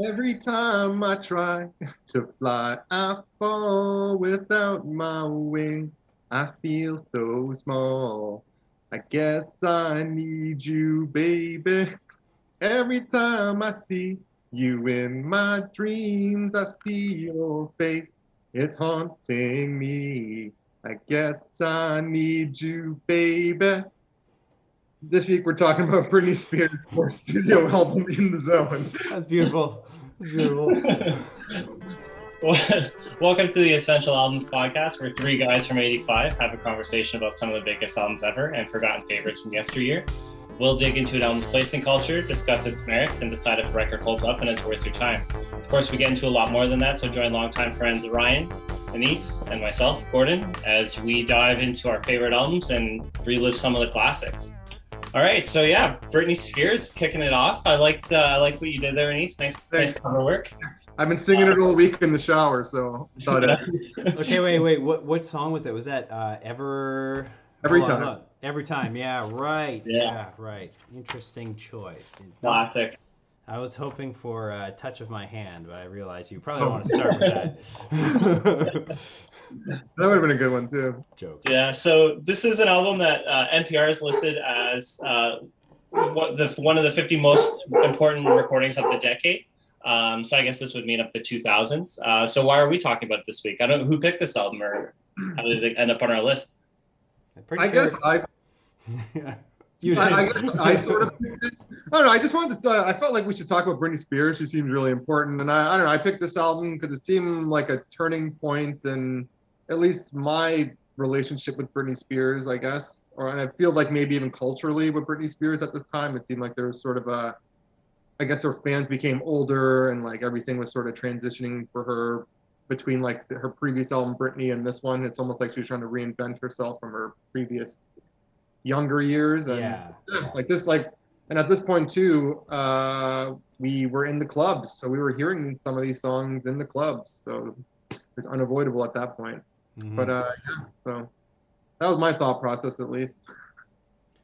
Every time I try to fly, I fall without my wings. I feel so small. I guess I need you, baby. Every time I see you in my dreams, I see your face. It's haunting me. I guess I need you, baby. This week we're talking about Britney Spears' fourth studio album, In the Zone. That's beautiful. That's beautiful. Well, welcome to the Essential Albums podcast, where three guys from 85 have a conversation about some of the biggest albums ever and forgotten favorites from yesteryear. We'll dig into an album's place in culture, discuss its merits, and decide if a record holds up and is worth your time. Of course, we get into a lot more than that, so join longtime friends Ryan, Denise, and myself, Gordon, as we dive into our favorite albums and relive some of the classics. All right, so yeah, Britney Spears kicking it off. I liked what you did there, Denise. Nice cover work. I've been singing it all week in the shower, so I thought Okay, wait. What song was that? Was that Every time. Every time. Yeah, right. Yeah. Right. Interesting choice. Classic. I was hoping for a Touch of My Hand, but I realized you probably want to start with that. That would have been a good one too. Jokes. Yeah, so this is an album that NPR has listed as one of the 50 most important recordings of the decade. So I guess this would mean up the 2000s. So why are we talking about it this week? I don't know who picked this album or how did it end up on our list. I guess I sort of picked it. I don't know. I just wanted to. I felt like we should talk about Britney Spears. She seemed really important, and I don't know. I picked this album because it seemed like a turning point in at least my relationship with Britney Spears, I guess. And I feel like maybe even culturally with Britney Spears at this time, it seemed like there was sort of a. I guess her fans became older, and like everything was sort of transitioning for her between like her previous album Britney and this one. It's almost like she was trying to reinvent herself from her previous younger years, and like this, like, and at this point too, we were in the clubs, so we were hearing some of these songs in the clubs, so it was unavoidable at that point. Mm-hmm. But so that was my thought process, at least.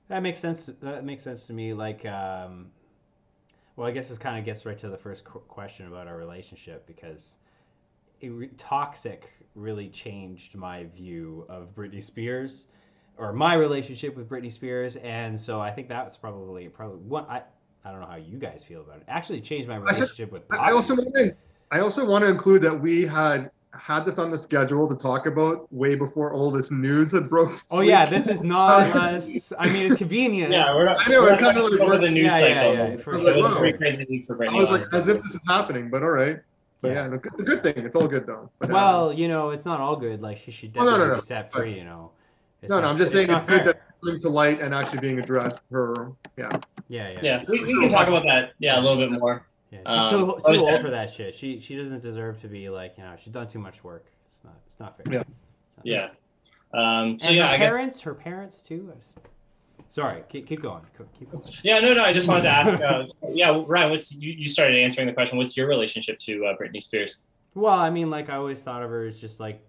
That makes sense. That makes sense to me. Like, well, I guess this kind of gets right to the first question about our relationship, because Toxic really changed my view of Britney Spears, or my relationship with Britney Spears, and so I think that's probably what I don't know how you guys feel about it. Actually, changed my relationship with Poppy. I also want to include that we had this on the schedule to talk about way before all this news had broke. Oh yeah, this is not us. I mean, it's convenient. Yeah, we're not. I know, we're kind of like over the news cycle. Yeah, it was a pretty crazy week for Britney. I was like, as if this is happening, but all right. But yeah, it's a good thing. It's all good though. But, well, you know, it's not all good. Like she should definitely be set free. You know. I'm just saying it's good that it's coming to light and actually being addressed. Yeah. We can talk about that. Yeah, a little bit more. Yeah, she's too old for that shit. She doesn't deserve to be like, you know, she's done too much work. It's not fair. Yeah. Her parents too. Sorry, keep going. Keep going. Yeah, no. I just wanted to ask. Ryan, you started answering the question. What's your relationship to Britney Spears? Well, I mean, like I always thought of her as just like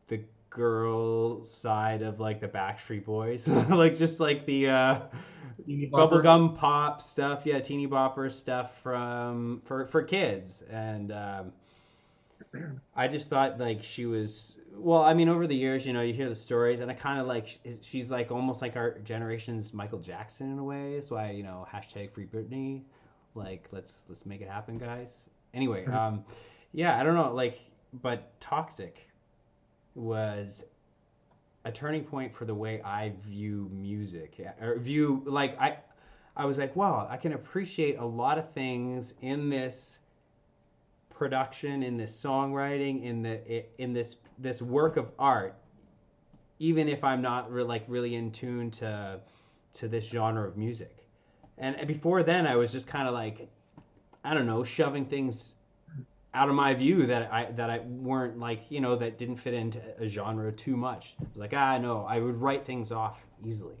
the girl side of like the Backstreet Boys, like just like the bubblegum pop stuff, teeny bopper stuff for kids, and I just thought like she was, well, I mean, over the years, you know, you hear the stories, and I kind of like she's like almost like our generation's Michael Jackson in a way. That's why, you know, hashtag Free Britney, like let's make it happen, guys. Anyway, I don't know, like, but Toxic was a turning point for the way I view music, or view, like, I was like, wow, I can appreciate a lot of things in this production, in this songwriting, in this work of art, even if I'm not really in tune to this genre of music. And before then, I was just kind of like, I don't know, shoving things out of my view that I weren't, like, you know, that didn't fit into a genre too much. I was like, no, I would write things off easily.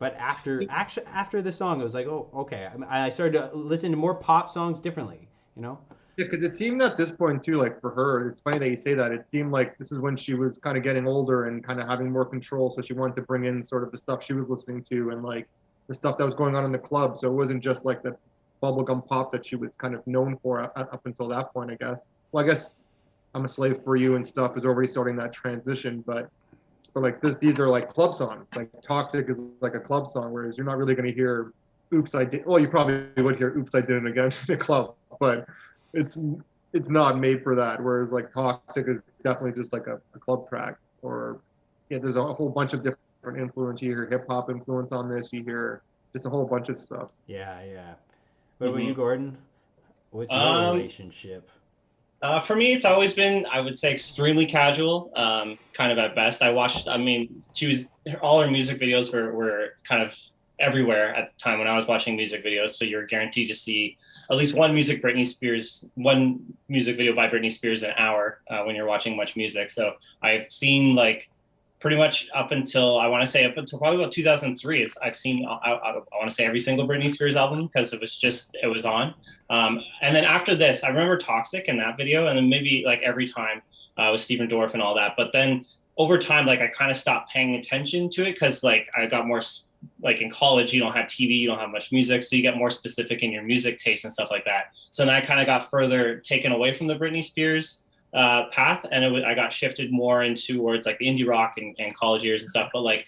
But after the song, I was like, oh, okay. I started to listen to more pop songs differently, you know? Yeah, because it seemed at this point too, like for her, it's funny that you say that. It seemed like this is when she was kind of getting older and kind of having more control. So she wanted to bring in sort of the stuff she was listening to and like the stuff that was going on in the club. So it wasn't just like the bubblegum pop that she was kind of known for up until that point, I guess. Well, I guess I'm a Slave for You and stuff is already starting that transition, but like these are like club songs. Like Toxic is like a club song, whereas you're not really going to hear Oops I Did. Well, you probably would hear Oops I Did It Again in a club, but it's not made for that. Whereas like Toxic is definitely just like a club track. Or yeah, there's a whole bunch of different influence. You hear hip hop influence on this. You hear just a whole bunch of stuff. Yeah, yeah. What about you, Gordon? What's your relationship? For me, it's always been, I would say, extremely casual, kind of at best. All her music videos were kind of everywhere at the time when I was watching music videos. So you're guaranteed to see at least one music video by Britney Spears an hour when you're watching much music. So I've seen like pretty much up until probably about 2003. I've seen, I want to say every single Britney Spears album because it was on. And then after this, I remember Toxic in that video, and then maybe like Every Time with Stephen Dorff and all that. But then over time, like I kind of stopped paying attention to it because like I got more, like in college, you don't have TV, you don't have much music, so you get more specific in your music taste and stuff like that. So then I kind of got further taken away from the Britney Spears path, and I got shifted more into towards like the indie rock and college years and stuff. But like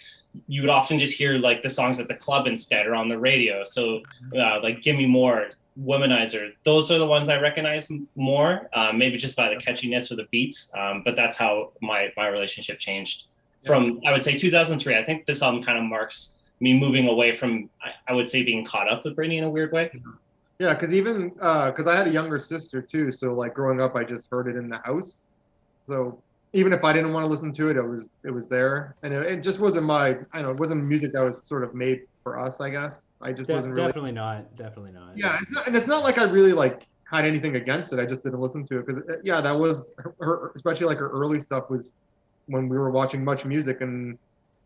you would often just hear like the songs at the club instead or on the radio. So like Give Me More, Womanizer, those are the ones I recognize more, maybe just by the catchiness or the beats. But that's how my relationship changed from, I would say, 2003. I think this album kind of marks me moving away from, I would say, being caught up with Britney in a weird way. Yeah, because I had a younger sister too, so like growing up, I just heard it in the house. So even if I didn't want to listen to it, it was there, and it just wasn't it wasn't music that was sort of made for us, I guess. I just wasn't really. Definitely not. Yeah, and it's not like I really like had anything against it. I just didn't listen to it because that was her, especially like her early stuff was when we were watching Much Music, and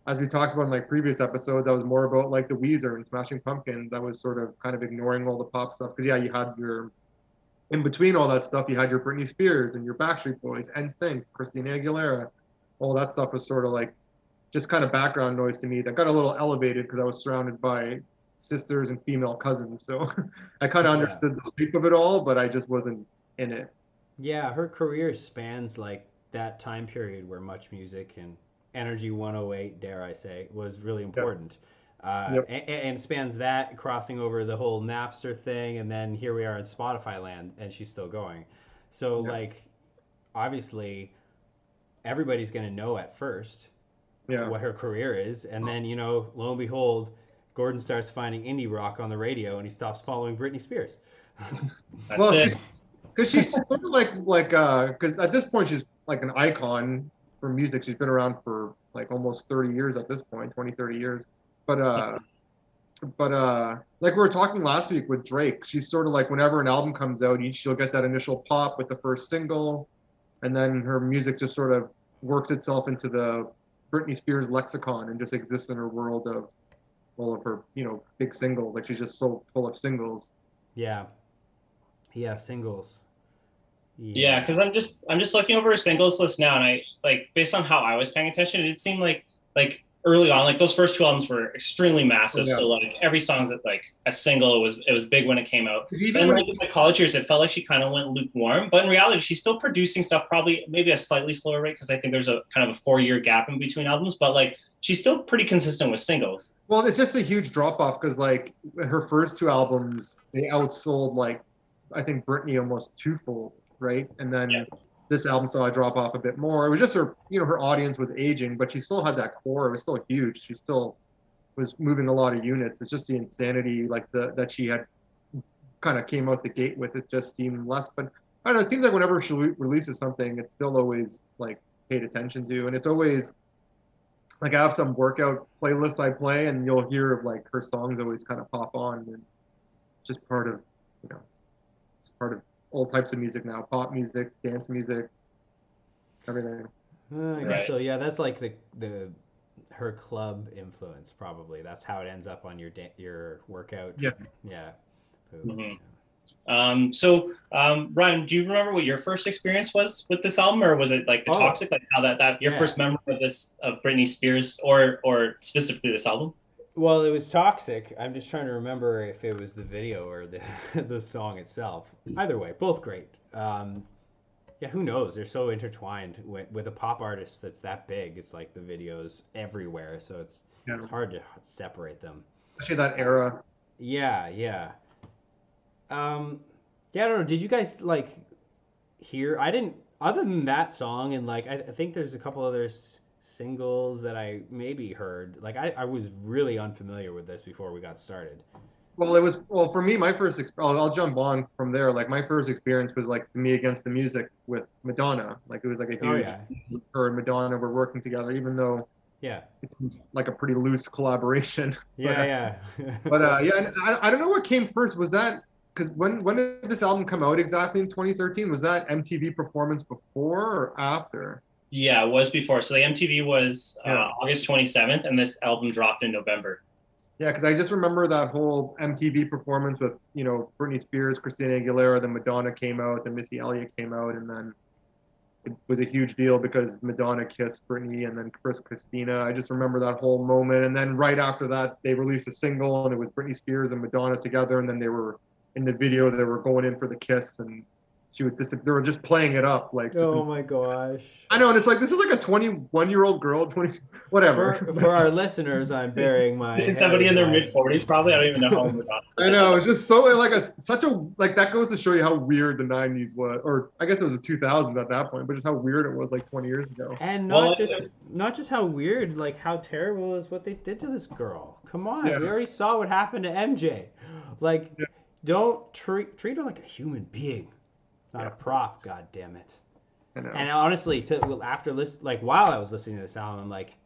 as we talked about in like previous episodes, that was more about like the Weezer and Smashing Pumpkins. That was sort of kind of ignoring all the pop stuff because you had in between all that stuff, you had your Britney Spears and your Backstreet Boys, NSYNC, Christina Aguilera. All that stuff was sort of like just kind of background noise to me. That got a little elevated because I was surrounded by sisters and female cousins, so I kind of understood the hype of it all, but I just wasn't in it. Yeah, her career spans like that time period where Much Music and Energy 108, dare I say, was really important. And spans that, crossing over the whole Napster thing, and then here we are in Spotify land, and she's still going. So, like, obviously, everybody's going to know at first what her career is, and then, lo and behold, Gordon starts finding indie rock on the radio, and he stops following Britney Spears. That's it. Because she's sort of like because at this point she's like an icon for music. She's been around for like almost 30 years at this point, 20, 30 years. But like we were talking last week with Drake, she's sort of like whenever an album comes out, she'll get that initial pop with the first single, and then her music just sort of works itself into the Britney Spears lexicon and just exists in her world of all of her, big singles. Like she's just so full of singles. Yeah, singles. Yeah, because I'm just looking over her singles list now, and I like based on how I was paying attention, it seemed like early on, like those first two albums were extremely massive. So like every song's like a single. It was big when it came out. And like in my college years, it felt like she kind of went lukewarm. But in reality, she's still producing stuff, probably maybe a slightly slower rate because I think there's a kind of a 4-year gap in between albums. But like she's still pretty consistent with singles. Well, it's just a huge drop off because like her first two albums, they outsold like I think Britney almost twofold, right? And then this album saw a drop off a bit more. It was just her, her audience was aging, but she still had that core. It was still huge. She still was moving a lot of units. It's just the insanity like that she had kind of came out the gate with. It just seemed less. But I don't know. It seems like whenever she releases something, it's still always like paid attention to, and it's always like I have some workout playlists I play, and you'll hear like her songs always kind of pop on, and just part of all types of music now, pop music, dance music, everything. I guess so. Yeah, that's like her club influence probably. That's how it ends up on your workout. Yeah. Mm-hmm. So Ryan, do you remember what your first experience was with this album, or was it like the Toxic? Like how that your first memory of Britney Spears or specifically this album? Well, it was Toxic. I'm just trying to remember if it was the video or the the song itself. Either way, both great. Yeah, who knows? They're so intertwined with a pop artist that's that big. It's like the videos everywhere, so it's hard to separate them. Especially that era. Yeah, yeah. Yeah, I don't know. Did you guys like hear? I didn't. Other than that song, and like I think there's a couple other singles that I maybe heard. Like I was really unfamiliar with this before we got started. Well, it was well for me. My first, I'll jump on from there. Like my first experience was like Me Against the Music with Madonna. Like it was like a Oh huge. yeah, Her and Madonna were working together, even though yeah, it's like a pretty loose collaboration. yeah, yeah. Yeah, and I don't know what came first. Was that because when did this album come out exactly in 2013? Was that MTV Performance before or after? Yeah, it was before. So the MTV was Yeah. August 27th, and this album dropped in November. Yeah, because I just remember that whole MTV Performance with Britney Spears, Christina Aguilera, then Madonna came out, then Missy Elliott came out, and then it was a huge deal because Madonna kissed Britney and then Christina. I just remember that whole moment. And then right after that, they released a single and it was Britney Spears and Madonna together. And then they were in the video, they were going in for the kiss and they were just playing it up. Like, Oh my gosh. I know. And it's like, this is like a 21-year-old girl, 20, whatever. For our listeners, I'm burying my. This is somebody in their mid-40s, probably. I don't even know how old Madonna is. I know. It's just so like that goes to show you how weird the 90s was, or I guess it was the 2000s at that point, but just how weird it was like 20 years ago. And not just how weird, like how terrible is what they did to this girl. Come on, Yeah. we already saw what happened to MJ. Like, don't treat her like a human being, not a prop. God damn it. I know. And honestly, while I was listening to this album, I'm like,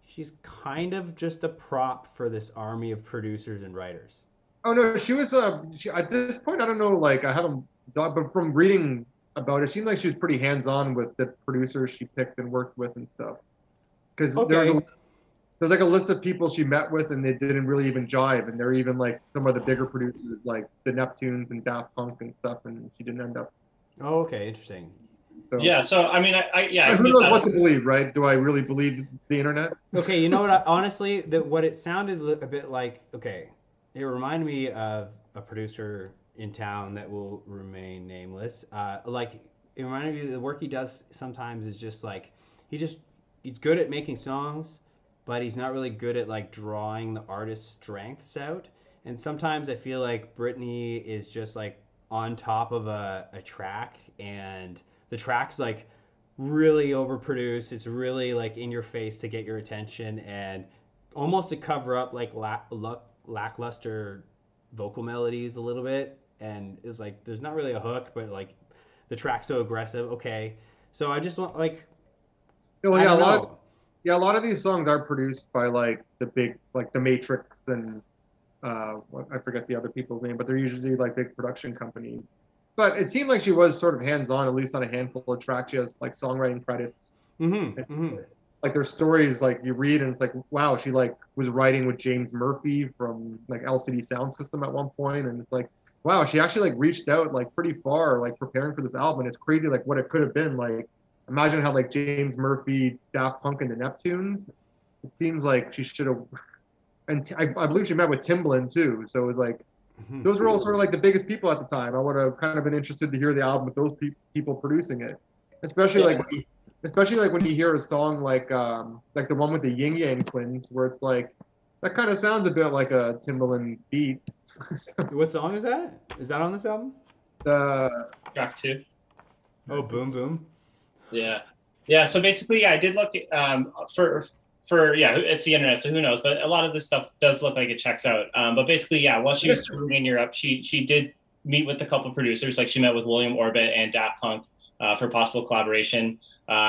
she's kind of just a prop for this army of producers and writers. Oh no, she was at this point I don't know, like I haven't, but from reading about it, it seemed like she was pretty hands-on with the producers she picked and worked with and stuff. Because there's like a list of people she met with and they didn't really even jive, and they're even like some of the bigger producers like the Neptunes and Daft Punk and stuff, and she didn't end up. Oh, okay, interesting. So Yeah, so I mean, who knows what to believe, right? Do I really believe the internet? Okay, you know what? Honestly, what it sounded a bit like. Okay, it reminded me of a producer in town that will remain nameless. Like it reminded me of the work he does sometimes is just like he's good at making songs, but he's not really good at like drawing the artist's strengths out. And sometimes I feel like Britney is just like on top of a track, and the track's like really overproduced. It's really like in your face to get your attention and almost to cover up like lackluster vocal melodies a little bit. And it's like there's not really a hook, but like the track's so aggressive. Okay, so I just want like Well, yeah, a lot of these songs are produced by like the big, like the Matrix and I forget the other people's name, but they're usually like big production companies. But it seemed like she was sort of hands-on, at least on a handful of tracks. She has like songwriting credits. Like there's stories like you read and it's like, wow, she like was writing with James Murphy from like LCD Sound System at one point, and it's like, wow, she actually like reached out like pretty far, like preparing for this album. And it's crazy like what it could have been. Like imagine how like James Murphy, Daft Punk, and the Neptunes. It seems like she should have, and I believe she met with Timbaland too. So it was like. Those were all sort of like the biggest people at the time. I would have kind of been interested to hear the album with those people producing it, especially like when you hear a song like the one with the Yin Yang Twins, where it's like that kind of sounds a bit like a Timbaland beat. What song is that? Is that on this album? Track 2. Oh, Boom Boom. Yeah. So basically, I did look for it's the internet, so who knows? But a lot of this stuff does look like it checks out. But basically, while she was touring in Europe, she did meet with a couple producers. Like she met with William Orbit and Daft Punk for possible collaboration.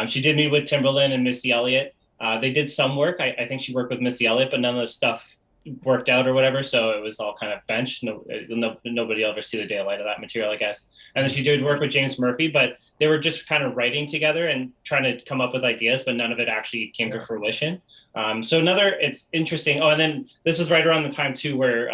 She did meet with Timbaland and Missy Elliott. They did some work. I think she worked with Missy Elliott, but none of the stuff worked out or whatever. So it was all kind of benched. Nobody will ever see the daylight of that material, I guess. And then she did work with James Murphy, but they were just kind of writing together and trying to come up with ideas, but none of it actually came to fruition. It's interesting. Oh, and then this was right around the time too where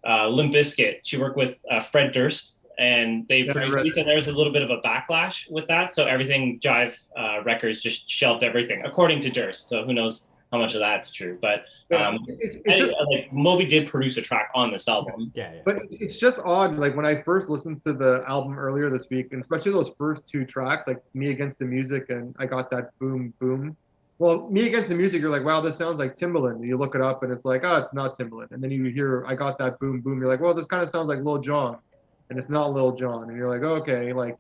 Limp Bizkit, she worked with Fred Durst, and they produced it, and there was a little bit of a backlash with that. So everything Jive Records just shelved everything, according to Durst. So who knows how much of that's true. But it's just like Moby did produce a track on this album. Yeah. But it's just odd. Like when I first listened to the album earlier this week, and especially those first two tracks, like Me Against the Music and I Got That Boom Boom. Well, Me Against the Music, you're like, wow, this sounds like Timbaland. And you look it up and it's like, oh, it's not Timbaland. And then you hear I Got That Boom Boom. You're like, well, this kind of sounds like Lil Jon. And it's not Lil Jon. And you're like, oh, okay, like,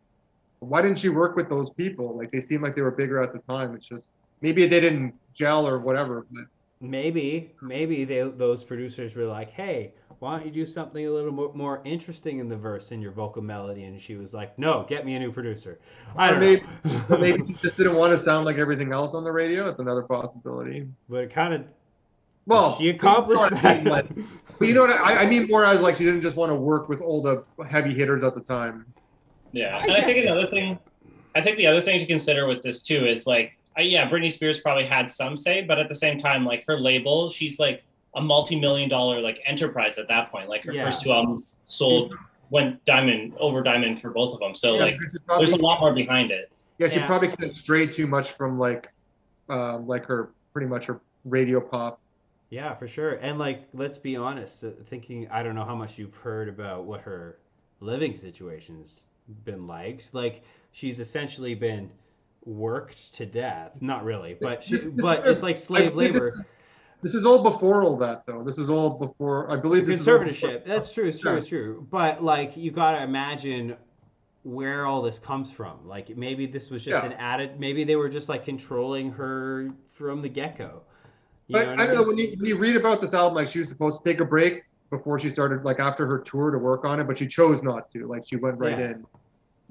why didn't she work with those people? Like they seemed like they were bigger at the time. It's just, maybe they didn't gel or whatever. But maybe those producers were like, hey, why don't you do something a little more interesting in the verse in your vocal melody? And she was like, no, get me a new producer. I don't know. Maybe she just didn't want to sound like everything else on the radio. It's another possibility. But it kind of, well, she accomplished that. But you know what I mean? More as like she didn't just want to work with all the heavy hitters at the time. Yeah, and I think the other thing to consider with this too is like, Britney Spears probably had some say, but at the same time, like her label, she's like a multi-million-dollar like enterprise at that point. Like her first two albums went over diamond for both of them. So like, there's a lot more behind it. Yeah, she probably couldn't stray too much from like her pretty much her radio pop. Yeah, for sure. And like, let's be honest, thinking, I don't know how much you've heard about what her living situation's been like. Like, she's essentially been worked to death. Not really, but it's like slave labor. This is all before all that, though. This is all before, I believe, this conservatorship. That's true. It's true. But like, you gotta imagine where all this comes from. Like, maybe this was just an added. Maybe they were just like controlling her from the get-go. But I don't know, when you read about this album, like she was supposed to take a break before she started, like after her tour, to work on it, but she chose not to. Like she went right in.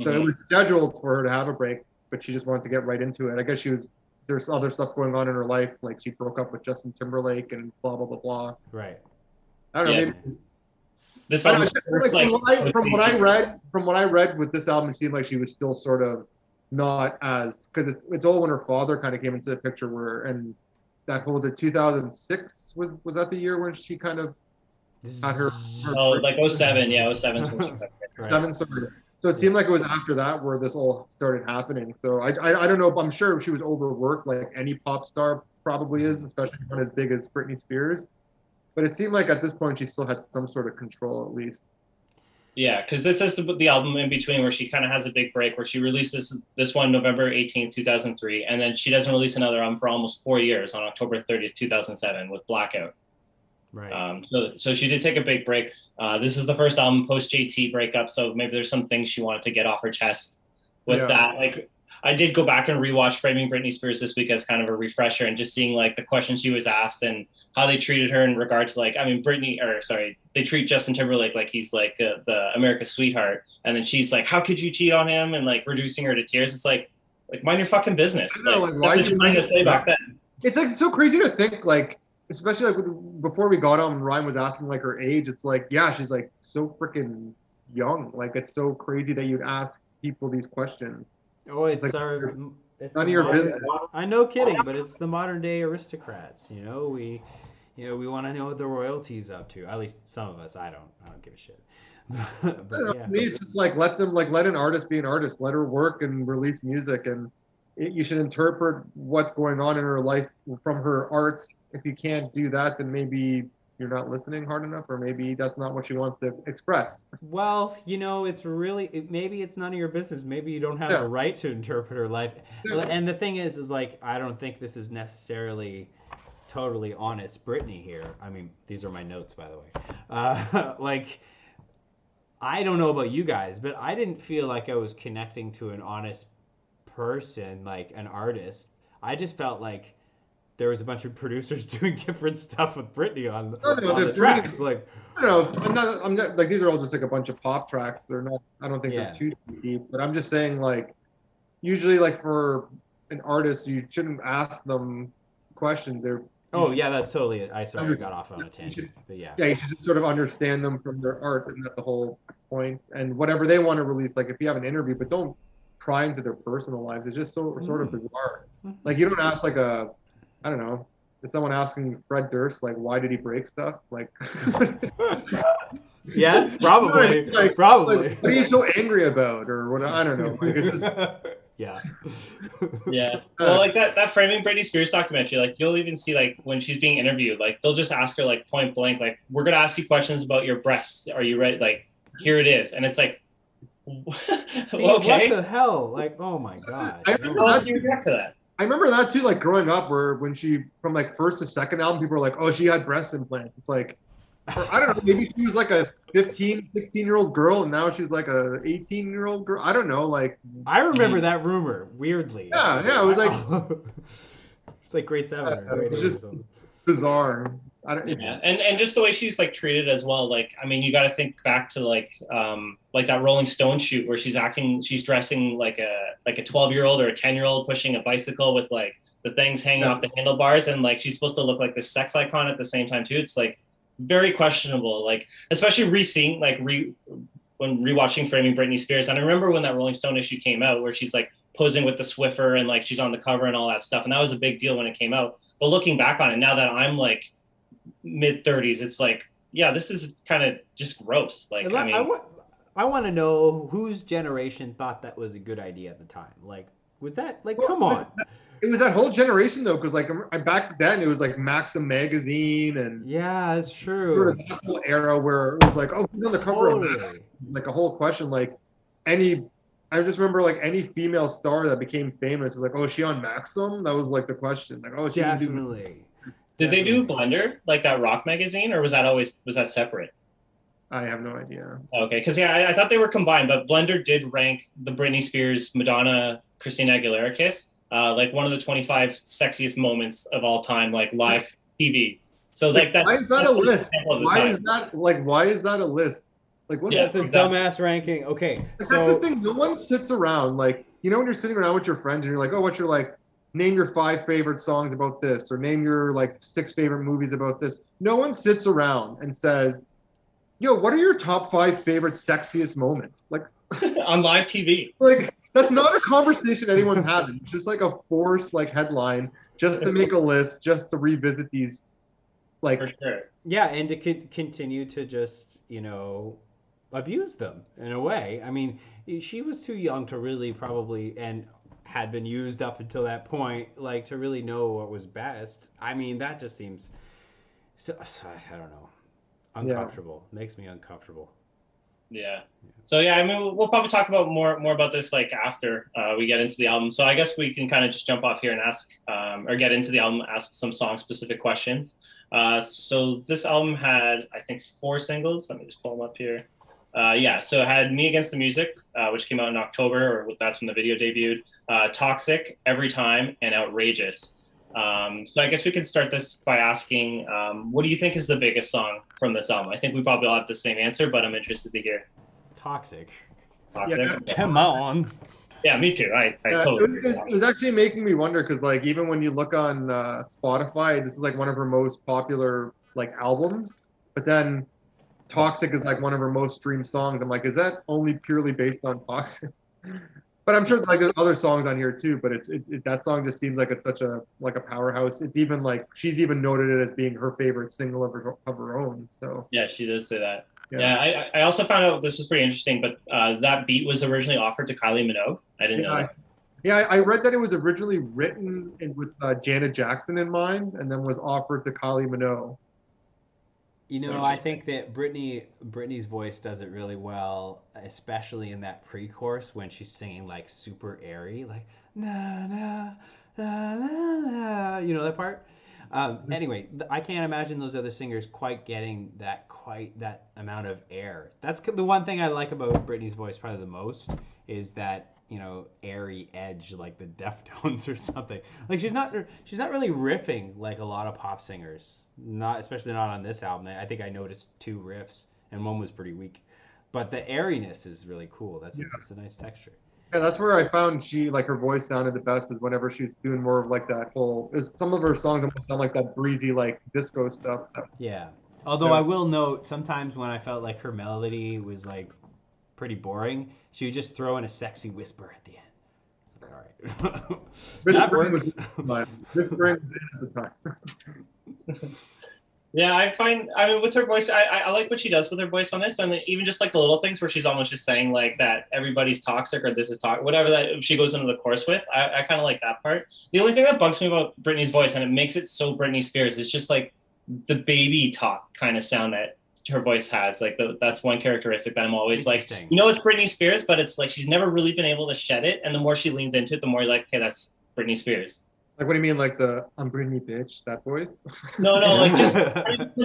So it was scheduled for her to have a break, but she just wanted to get right into it. I guess there's other stuff going on in her life, like she broke up with Justin Timberlake and blah blah blah blah. Right. I don't know. Maybe this album, from what I read with this album, it seemed like she was still sort of not as, because it's all when her father kind of came into the picture, and that whole, the 2006 was that the year when she kind of had her like 07, 07. Right. So it seemed like it was after that where this all started happening. So I don't know, but I'm sure she was overworked like any pop star probably is, especially one as big as Britney Spears. But it seemed like at this point she still had some sort of control at least. Yeah, because this is the album in between where she kind of has a big break, where she releases this one November 18th, 2003, and then she doesn't release another album for almost 4 years on October 30th, 2007 with Blackout. Right. So she did take a big break. This is the first album post JT breakup, so maybe there's some things she wanted to get off her chest with that. Like, I did go back and rewatch Framing Britney Spears this week as kind of a refresher, and just seeing like the questions she was asked and how they treated her in regard to like, I mean, they treat Justin Timberlake like he's like the America's sweetheart, and then she's like, how could you cheat on him, and like reducing her to tears. It's like mind your fucking business. Like, that's what you're trying to say back then. It's like so crazy to think, like, especially like before we got on, Ryan was asking like her age. It's like, yeah, she's like so freaking young. Like, it's so crazy that you'd ask people these questions. Oh, it's like, none of your business. I know, kidding, but it's the modern day aristocrats. We want to know what the royalty's up to. At least some of us. I don't give a shit. But to me, it's just like let an artist be an artist. Let her work and release music, and you should interpret what's going on in her life from her art. If you can't do that, then maybe you're not listening hard enough, or maybe that's not what she wants to express. Well, it's really, maybe it's none of your business. Maybe you don't have the right to interpret her life. Yeah. And the thing is like, I don't think this is necessarily totally honest Britney here. I mean, these are my notes, by the way. Like, I don't know about you guys, but I didn't feel like I was connecting to an honest person, like an artist. I just felt like there was a bunch of producers doing different stuff with Britney on the tracks. Like, I don't know. I'm not like, these are all just like a bunch of pop tracks. They're not. I don't think they're too deep. But I'm just saying, like, usually, like for an artist, you shouldn't ask them questions. That's totally it. I got off on a tangent. But yeah, you should just sort of understand them from their art, and that's the whole point. And whatever they want to release, like if you have an interview, but don't pry into their personal lives. It's just sort of bizarre. Like, you don't ask like I don't know, is someone asking Fred Durst, like, why did he break stuff? Like, yes, probably. Probably. Like, what are you so angry about? Or what? I don't know. Like, it's just, Yeah. Yeah. Well, like that framing Britney Spears documentary, like you'll even see like when she's being interviewed, like they'll just ask her like point blank, like, we're gonna ask you questions about your breasts. Are you ready? Like, here it is. And it's like, See, okay. what the hell? Like, oh my God. I How else do you react to that? I remember that too, like growing up, where when she from like first to second album, people were like, "Oh, she had breast implants." It's like, or I don't know, maybe she was like a 15, 16-year-old girl, and now she's like a 18-year-old girl. I don't know, like. I remember that rumor, weirdly. Yeah, it was like. It's like grade 7 or grade 8 It's just or something. bizarre. I don't. Yeah, and just the way she's like treated as well. Like, I mean, you got to think back to like that Rolling Stone shoot where she's dressing like a 12-year-old or a 10-year-old pushing a bicycle with like the things hanging off the handlebars, and like she's supposed to look like this sex icon at the same time too. It's like very questionable. Like, especially when rewatching Framing Britney Spears. And I remember when that Rolling Stone issue came out where she's like posing with the Swiffer and like she's on the cover and all that stuff, and that was a big deal when it came out. But looking back on it now that I'm like mid-30s, it's like, yeah, this is kind of just gross. Like, I mean, I want to know whose generation thought that was a good idea at the time. Like, was that like, come on? It was that whole generation though, because like back then it was like Maxim magazine and yeah, that's true. Sort of that whole era where it was like, oh, who's on the cover of that? Like a whole question, like I just remember like any female star that became famous is like, oh, is she on Maxim? That was like the question. Like, oh, she definitely. Did they do Blender, like that rock magazine, or was that separate? I have no idea. Okay, because yeah, I thought they were combined, but Blender did rank the Britney Spears, Madonna, Christina Aguilera kiss like one of the 25 sexiest moments of all time, like live TV. So like why is that a list? Why is that a list? Like, what? Yeah, it's a dumbass ranking. Okay, that's the thing. No one sits around like, you know, when you're sitting around with your friends and you're like, oh, what's your like? Name your 5 favorite songs about this, or name your like 6 favorite movies about this. No one sits around and says, yo, what are your top 5 favorite sexiest moments? Like on live TV. Like, that's not a conversation anyone's having. It's just like a forced like headline just to make a list, just to revisit these. Like, for sure. Yeah, and to continue to just, you know, abuse them in a way. I mean, she was too young to really probably, and had been used up until that point, like to really know what was best. I mean, that just seems so, I don't know, uncomfortable. Yeah. Makes me uncomfortable. Yeah. So yeah, I mean, we'll probably talk about more about this like after we get into the album. So I guess we can kind of just jump off here and ask or get into the album, ask some song specific questions. So this album had, I think, 4 singles. Let me just pull them up here. Yeah, so it had Me Against the Music, which came out in October, or that's when the video debuted, Toxic, Every Time, and Outrageous. So I guess we could start this by asking, what do you think is the biggest song from this album? I think we probably all have the same answer, but I'm interested to hear. Toxic. Yeah, come on. Yeah, me too. I totally. It was actually making me wonder because, like, even when you look on Spotify, this is like one of her most popular like albums. But then Toxic is like one of her most streamed songs. I'm like, is that only purely based on Toxic? But I'm sure like there's other songs on here too. But that song just seems like it's such a like a powerhouse. It's even like she's even noted it as being her favorite single of her own. So yeah, she does say that. Yeah, I also found out this was pretty interesting, but that beat was originally offered to Kylie Minogue. I didn't know that. Yeah, I read that it was originally written with Janet Jackson in mind, and then was offered to Kylie Minogue. You know, I think that Britney's voice does it really well, especially in that pre-chorus when she's singing like super airy, like na na na na na. You know that part? Anyway, I can't imagine those other singers quite getting that amount of air. That's the one thing I like about Britney's voice probably the most is that, you know, airy edge, like the Deftones or something. Like she's not really riffing like a lot of pop singers. Especially not on this album. I think I noticed 2 riffs and one was pretty weak. But the airiness is really cool. It's a nice texture. Yeah, that's where I found her voice sounded the best is whenever she's doing more of like that whole. Some of her songs almost sound like that breezy like disco stuff. Yeah. Although I will note sometimes when I felt like her melody was like pretty boring, she would just throw in a sexy whisper at the end. Like, all right. That works. This brings in at the time. Yeah, I mean, with her voice, I like what she does with her voice on this, and even just like the little things where she's almost just saying like that everybody's toxic or this is toxic, whatever that she goes into the chorus with. I kind of like that part. The only thing that bugs me about Britney's voice, and it makes it so Britney Spears, is just like the baby talk kind of sound that her voice has. Like that's one characteristic that I'm always like, it's Britney Spears, but it's like she's never really been able to shed it, and the more she leans into it, the more you're like, okay, that's Britney Spears. Like, what do you mean, like the "I'm Britney, bitch" that voice? No, like just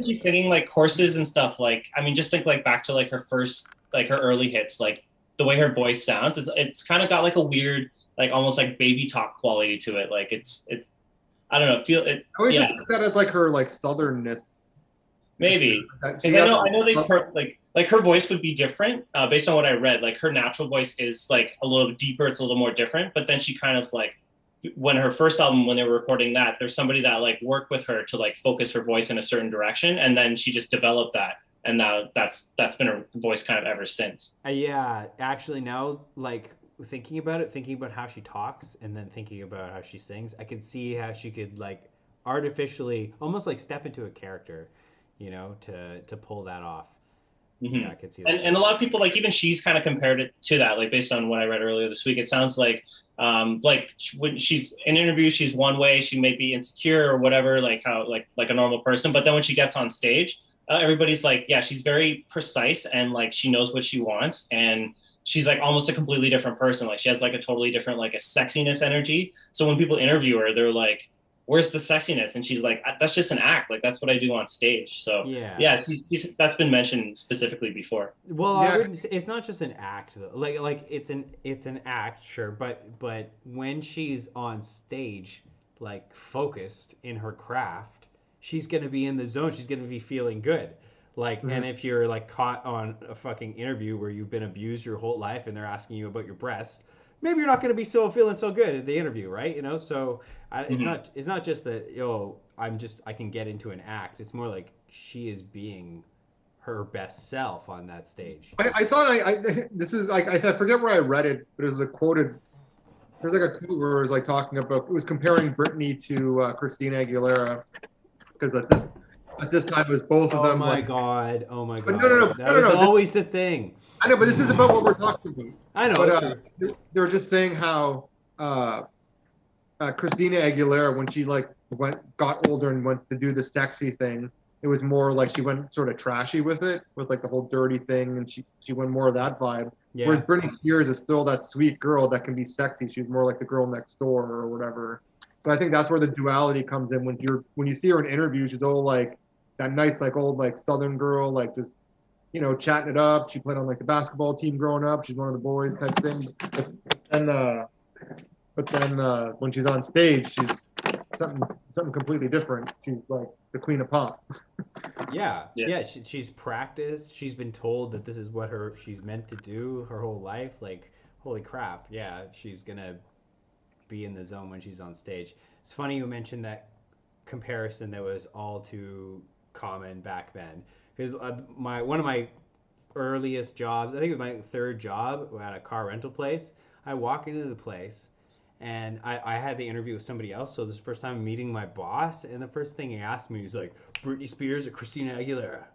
she's singing like horses and stuff. Like, I mean, just think like back to like her first, like her early hits. Like the way her voice sounds, it's kind of got like a weird, like almost like baby talk quality to it. Like it's I don't know, feel it. I always just look at it as like her like southernness. Maybe because I know they like her voice would be different based on what I read. Like her natural voice is like a little deeper. It's a little more different. But then she kind of like, when her first album, when they were recording that, there's somebody that like worked with her to like focus her voice in a certain direction, and then she just developed that, and now that's been her voice kind of ever since. Yeah, actually now, like thinking about how she talks and then thinking about how she sings, I could see how she could like artificially almost like step into a character, to pull that off. Mm-hmm. Yeah, I could see that. And a lot of people, like even she's kind of compared it to that, like based on what I read earlier this week. It sounds like when she's in interviews, she's one way, she may be insecure or whatever, like how like a normal person. But then when she gets on stage, everybody's like, yeah, she's very precise and like she knows what she wants, and she's like almost a completely different person. Like she has like a totally different like a sexiness energy. So when people interview her, they're like, where's the sexiness? And she's like, that's just an act. Like that's what I do on stage. So yeah, that's been mentioned specifically before. Well, I wouldn't say, it's not just an act though. Like it's an act, sure, but when she's on stage, like focused in her craft, she's gonna be in the zone. She's gonna be feeling good. Like, and if you're like caught on a fucking interview where you've been abused your whole life and they're asking you about your breasts, maybe you're not going to be feeling so good at the interview, right? So it's not just that I can get into an act. It's more like she is being her best self on that stage. I thought this is like I forget where I read it, but it was there's like a quote where it was like talking about, it was comparing Britney to Christina Aguilera, because at this time it was both of them. Oh my god! But no, that was always the thing. I know, but this is about what we're talking about. I know. But they were just saying how Christina Aguilera, when she like got older and went to do the sexy thing, it was more like she went sort of trashy with it, with like the whole dirty thing, and she went more of that vibe. Yeah. Whereas Britney Spears is still that sweet girl that can be sexy. She's more like the girl next door or whatever. So I think that's where the duality comes in. When you see her in interviews, she's all like that nice like old like Southern girl, like just chatting it up. She played on like the basketball team growing up. She's one of the boys type thing. But then when she's on stage, she's something completely different. She's like the queen of pop. Yeah. She's practiced. She's been told that this is what she's meant to do her whole life. Like, holy crap. Yeah, she's gonna be in the zone when she's on stage. It's funny you mentioned that comparison that was all too common back then. Because one of my earliest jobs, I think it was my third job at a car rental place. I walk into the place, and I had the interview with somebody else. So this is the first time meeting my boss, and the first thing he asked me was like, Britney Spears or Christina Aguilera?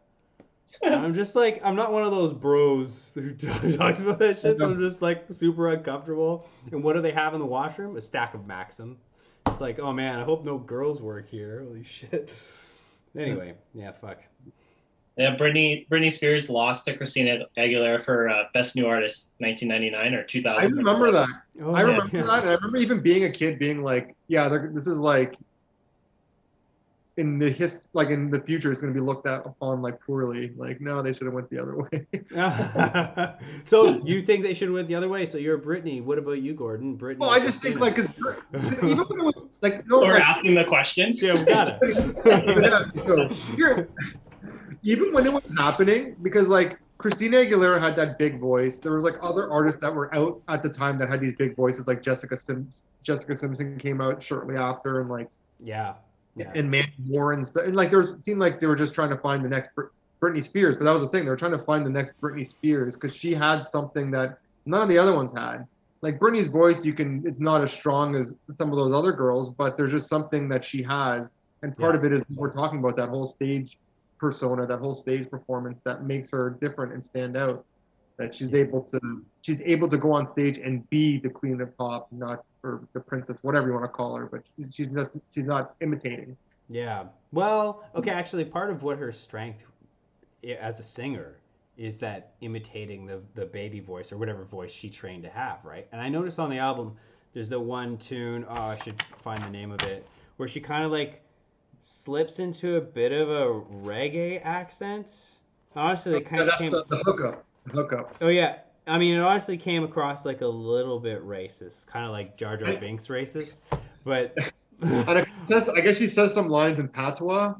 And I'm just like, I'm not one of those bros who talks about that shit. So I'm just like super uncomfortable. And what do they have in the washroom? A stack of Maxim. It's like, oh man, I hope no girls work here. Holy shit. Anyway, yeah, fuck. Yeah, Britney Spears lost to Christina Aguilera for Best New Artist 1999 or 2000. I remember that. I remember that. And I remember even being a kid being like, yeah, this is like in the future it's going to be looked at upon like poorly. Like, no, they should have went the other way. So you think they should have went the other way? So you're Britney. What about you, Gordon? Britney. Well, I just think like, cause even when it was like, no, we're asking the question. Yeah, we got it. Even when it was happening, because like Christina Aguilera had that big voice. There was like other artists that were out at the time that had these big voices, like Jessica Simpson came out shortly after, and like and Mandy Moore and stuff. And like it seemed like they were just trying to find the next Britney Spears, but that was the thing. They were trying to find the next Britney Spears because she had something that none of the other ones had. Like Britney's voice, it's not as strong as some of those other girls, but there's just something that she has And part of it is we're talking about that whole stage persona, that whole stage performance that makes her different and stand out. That she's able to go on stage and be the queen of pop, not or the princess, whatever you want to call her, but she's not imitating. Yeah. Well, okay, actually part of what her strength as a singer is that imitating the baby voice or whatever voice she trained to have, right? And I noticed on the album there's the one tune, oh, I should find the name of it, where she kind of like slips into a bit of a reggae accent. Honestly, it kind of came the hookup. The hookup. Oh yeah. I mean, it honestly came across like a little bit racist, kind of like Jar Jar Binks racist, but I guess she says some lines in patois.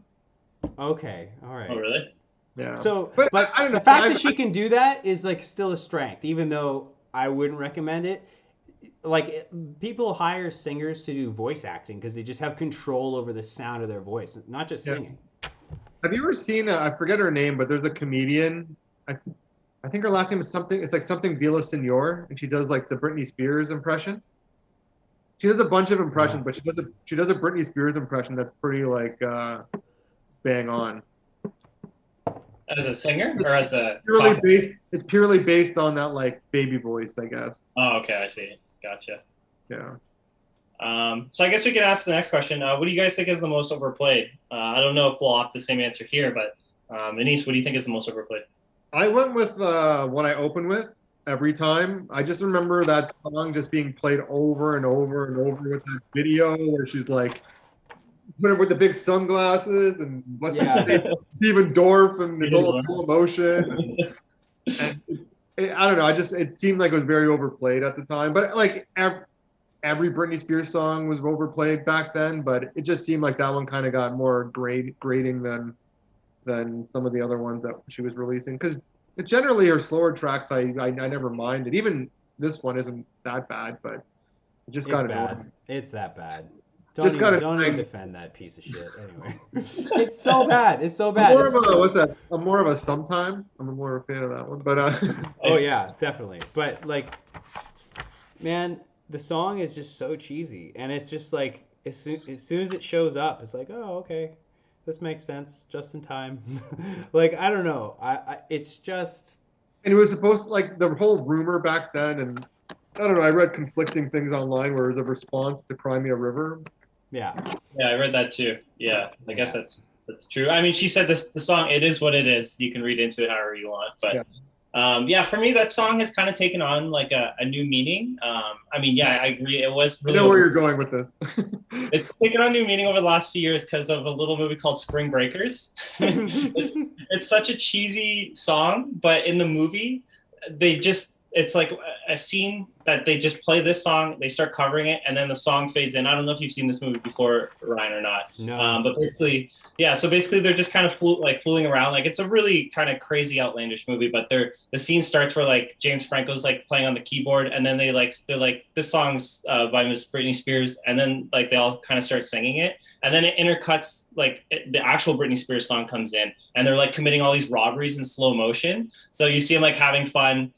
Okay, all right. Oh, really? Yeah. So, but I don't know. The fact that she can do that is like still a strength, even though I wouldn't recommend it. Like people hire singers to do voice acting because they just have control over the sound of their voice, not just singing. Have you ever seen? I forget her name, but there's a comedian. I think her last name is something. It's like something Villasenor, and she does like the Britney Spears impression. She does a bunch of impressions, but she does a Britney Spears impression that's pretty like bang on. As a singer or as a it's purely based on that like baby voice, I guess. Oh, okay, I see. Gotcha. Yeah. So I guess we can ask the next question. What do you guys think is the most overplayed? I don't know if we'll opt the same answer here, but Anise, what do you think is the most overplayed? I went with what I open with every time. I just remember that song just being played over and over and over with that video where she's like with the big sunglasses and what's his name? Stephen Dorff and it's all full emotion. And I don't know. It seemed like it was very overplayed at the time, but like every Britney Spears song was overplayed back then. But it just seemed like that one kind of got more grating than some of the other ones that she was releasing. Because generally her slower tracks, I never minded. Even this one isn't that bad, but it just got bad. It's that bad. Don't even defend that piece of shit. Anyway, it's so bad. It's so bad. I'm more of a sometimes. I'm more of a fan of that one. But oh yeah, definitely. But like, man, the song is just so cheesy, and it's just like as soon as it shows up, it's like, oh okay, this makes sense, just in time. Like I don't know, it's just. And it was supposed to, like the whole rumor back then, and I don't know. I read conflicting things online where it was a response to Cry Me a River. Yeah, I read that too. Yeah, I guess that's true. I mean, she said the song, it is what it is. You can read into it however you want. But for me, that song has kind of taken on like a new meaning. I mean, yeah, I agree. It was really. I know where you're going with this. It's taken on new meaning over the last few years because of a little movie called Spring Breakers. It's such a cheesy song, but in the movie, it's like a scene that they just play this song, they start covering it, and then the song fades in. I don't know if you've seen this movie before, Ryan, or not. No. But basically, so basically they're just kind of fooling around. Like it's a really kind of crazy, outlandish movie, but the scene starts where like James Franco's like playing on the keyboard, and then they're like, this song's by Miss Britney Spears, and then like they all kind of start singing it, and then it intercuts like the actual Britney Spears song comes in, and they're like committing all these robberies in slow motion. So you see them like having fun,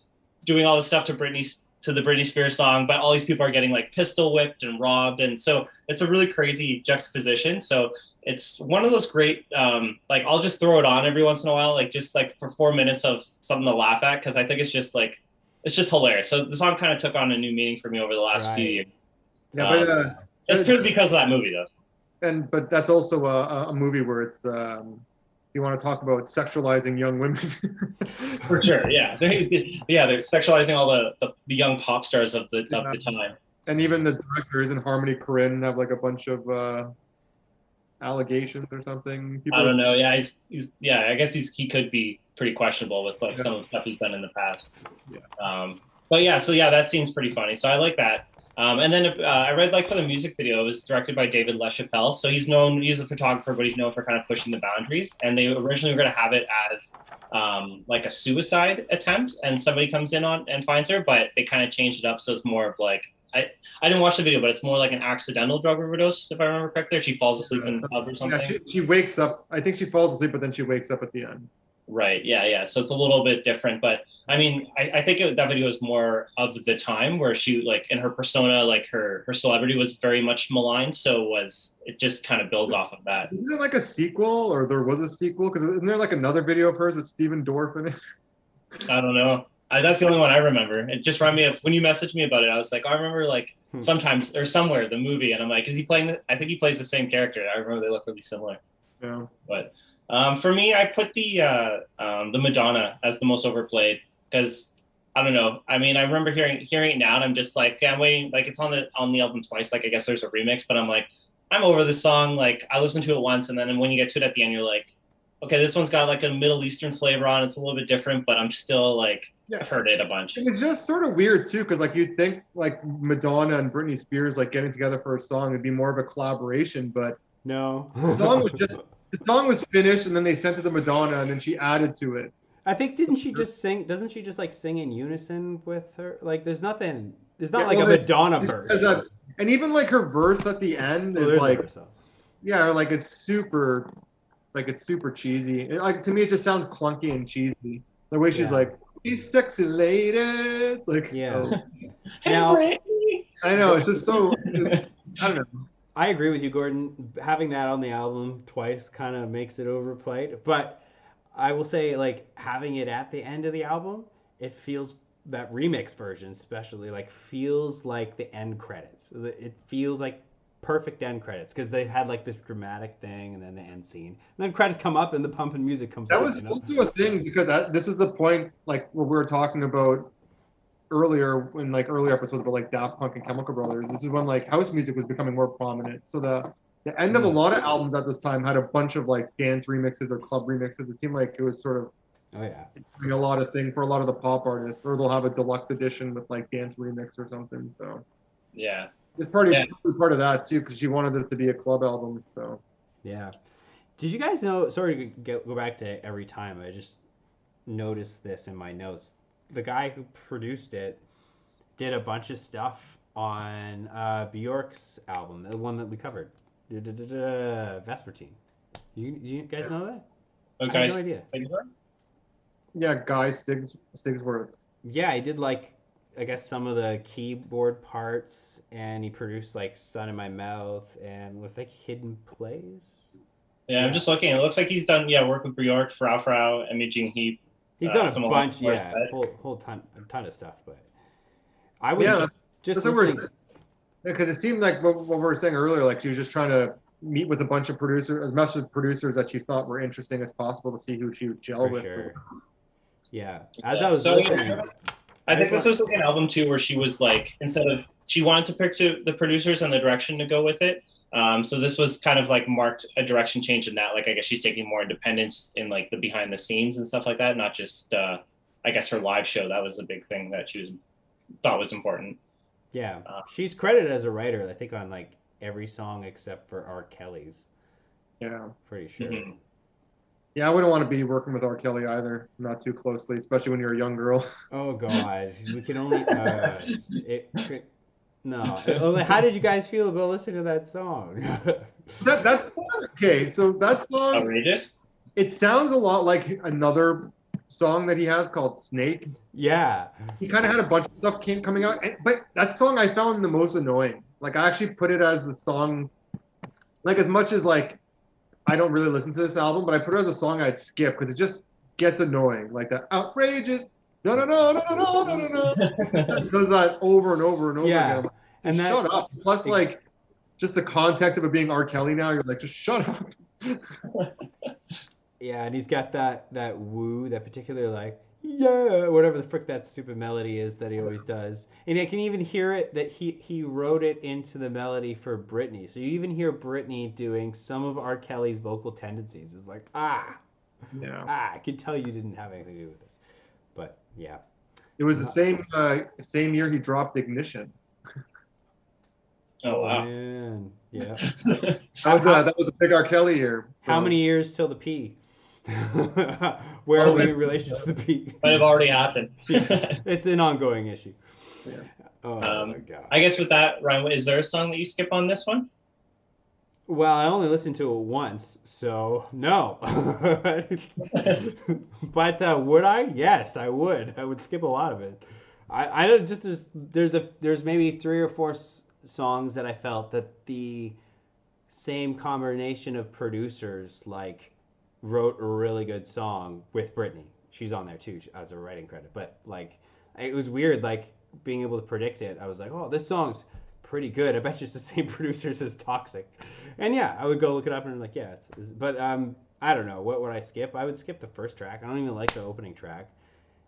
doing all this stuff to the Britney Spears song, but all these people are getting like pistol whipped and robbed, and so it's a really crazy juxtaposition. So it's one of those great, like I'll just throw it on every once in a while, like just like for 4 minutes of something to laugh at, because I think it's just hilarious. So the song kind of took on a new meaning for me over the last few years. Yeah, but it's purely because of that movie, though. But that's also a movie where it's. You want to talk about sexualizing young women? For sure, yeah. They're sexualizing all the young pop stars of the time. And even the director, isn't Harmony Korine have like a bunch of allegations or something? I don't know. Yeah, I guess he could be pretty questionable with like some of the stuff he's done in the past. Yeah. But yeah, that scene's pretty funny. So I like that. And then I read like for the music video, it was directed by David LaChapelle. So he's a photographer, but he's known for kind of pushing the boundaries. And they originally were going to have it as like a suicide attempt, and somebody comes in and finds her, but they kind of changed it up. So it's more of like, I didn't watch the video, but it's more like an accidental drug overdose, if I remember correctly. Or she falls asleep in the tub or something. Yeah, she wakes up. I think she falls asleep, but then she wakes up at the end. Right. Yeah. So it's a little bit different, but I mean, I think that video is more of the time where she like in her persona, like her celebrity was very much maligned. So it just kind of builds off of that. Isn't there like a sequel, or there was a sequel? Because isn't there like another video of hers with Steven Dorff in it? I don't know. That's the only one I remember. It just reminded me of when you messaged me about it. I was like, I remember like sometimes or somewhere the movie, and I'm like, is he playing? I think he plays the same character. I remember they look really similar. Yeah. But for me, I put the Madonna as the most overplayed because I don't know. I mean, I remember hearing it now, and I'm just like, yeah, I'm waiting. Like it's on the album twice. Like I guess there's a remix, but I'm like, I'm over this song. Like I listened to it once, and then when you get to it at the end, you're like, okay, this one's got like a Middle Eastern flavor on. It's a little bit different, but I'm still like, yeah. I've heard it a bunch. It's just sort of weird too, because like you'd think like Madonna and Britney Spears like getting together for a song would be more of a collaboration, but no. The song was finished, and then they sent it to Madonna, and then she added to it. I think doesn't she just like sing in unison with her? Like there's not like a Madonna verse. And even like her verse at the end is like, yeah, like it's super cheesy. Like to me, it just sounds clunky and cheesy. The way she's like, "She's sexy lady," like, yeah. Now, I know it's just so. I don't know. I agree with you, Gordon. Having that on the album twice kind of makes it overplayed. But I will say, like, having it at the end of the album, it feels, that remix version especially, like, feels like the end credits. It feels like perfect end credits because they had, like, this dramatic thing and then the end scene. And then credits come up and the pumping music comes up. That was also a thing because this is the point, like, where we were talking about earlier in like earlier episodes about like Daft Punk and Chemical Brothers. This is when like house music was becoming more prominent. So the end of a lot of albums at this time had a bunch of like dance remixes or club remixes. It seemed like it was sort of doing a lot of thing for a lot of the pop artists, or they'll have a deluxe edition with like dance remix or something. So yeah, it's part of that too, because she wanted this to be a club album. So yeah. Did you guys know? Sorry to go back to Every Time. I just noticed this in my notes. The guy who produced it did a bunch of stuff on Bjork's album, the one that we covered, Vespertine. You guys know that? Okay. I have no idea. Yeah, Guy Sigsworth. Yeah, he did like, I guess, some of the keyboard parts, and he produced like Sun in My Mouth and with like Hidden Plays. Yeah, I'm just looking. It looks like he's done work with Bjork, Frau, Imaging Heap. He's done a bunch, whole ton of stuff. But I was just listening. Because it seemed like what we were saying earlier, like she was just trying to meet with a bunch of producers, as much as producers that she thought were interesting as possible to see who she would gel with. Sure. Yeah. As I was listening, I think this was like an album too, where she was like, she wanted to pick the producers and the direction to go with it. So this was kind of like marked a direction change in that. Like, I guess she's taking more independence in like the behind the scenes and stuff like that. Not just, I guess her live show. That was a big thing that she thought was important. Yeah. She's credited as a writer, I think, on like every song except for R. Kelly's. Yeah. Pretty sure. Mm-hmm. Yeah, I wouldn't want to be working with R. Kelly either, not too closely, especially when you're a young girl. Oh, God. We can only... No. How did you guys feel about listening to that song? That's okay. So that song, outrageous. It sounds a lot like another song that he has called Snake. Yeah. He kind of had a bunch of stuff coming out, but that song I found the most annoying. Like I actually put it as the song, like as much as like I don't really listen to this album, but I put it as a song I'd skip because it just gets annoying. Like that outrageous. No. It does that over and over and over again. Like, and shut up. Plus, like, just the context of it being R. Kelly now, you're like, just shut up. Yeah, and he's got that woo, that particular, like, yeah, whatever the frick that stupid melody is that he always does. And I can even hear it that he wrote it into the melody for Britney. So you even hear Britney doing some of R. Kelly's vocal tendencies. It's like, I can tell you didn't have anything to do with this. But yeah, it was the same year he dropped Ignition. Oh wow! Man. Yeah, that was a big R. Kelly year. So. How many years till the P? Where are we in relation to the P? Might have already happened. It's an ongoing issue. Yeah. Oh my God! I guess with that, Ryan, is there a song that you skip on this one? Well, I only listened to it once, so no. But would I? Yes, I would. I would skip a lot of it. I don't just there's maybe three or four songs that I felt that the same combination of producers like wrote a really good song with Britney. She's on there too as a writing credit, but like it was weird like being able to predict it. I was like, oh, this song's pretty good. I bet you it's the same producers as Toxic. And yeah, I would go look it up and I'm like, yeah, but I don't know. What would I skip? I would skip the first track. I don't even like the opening track.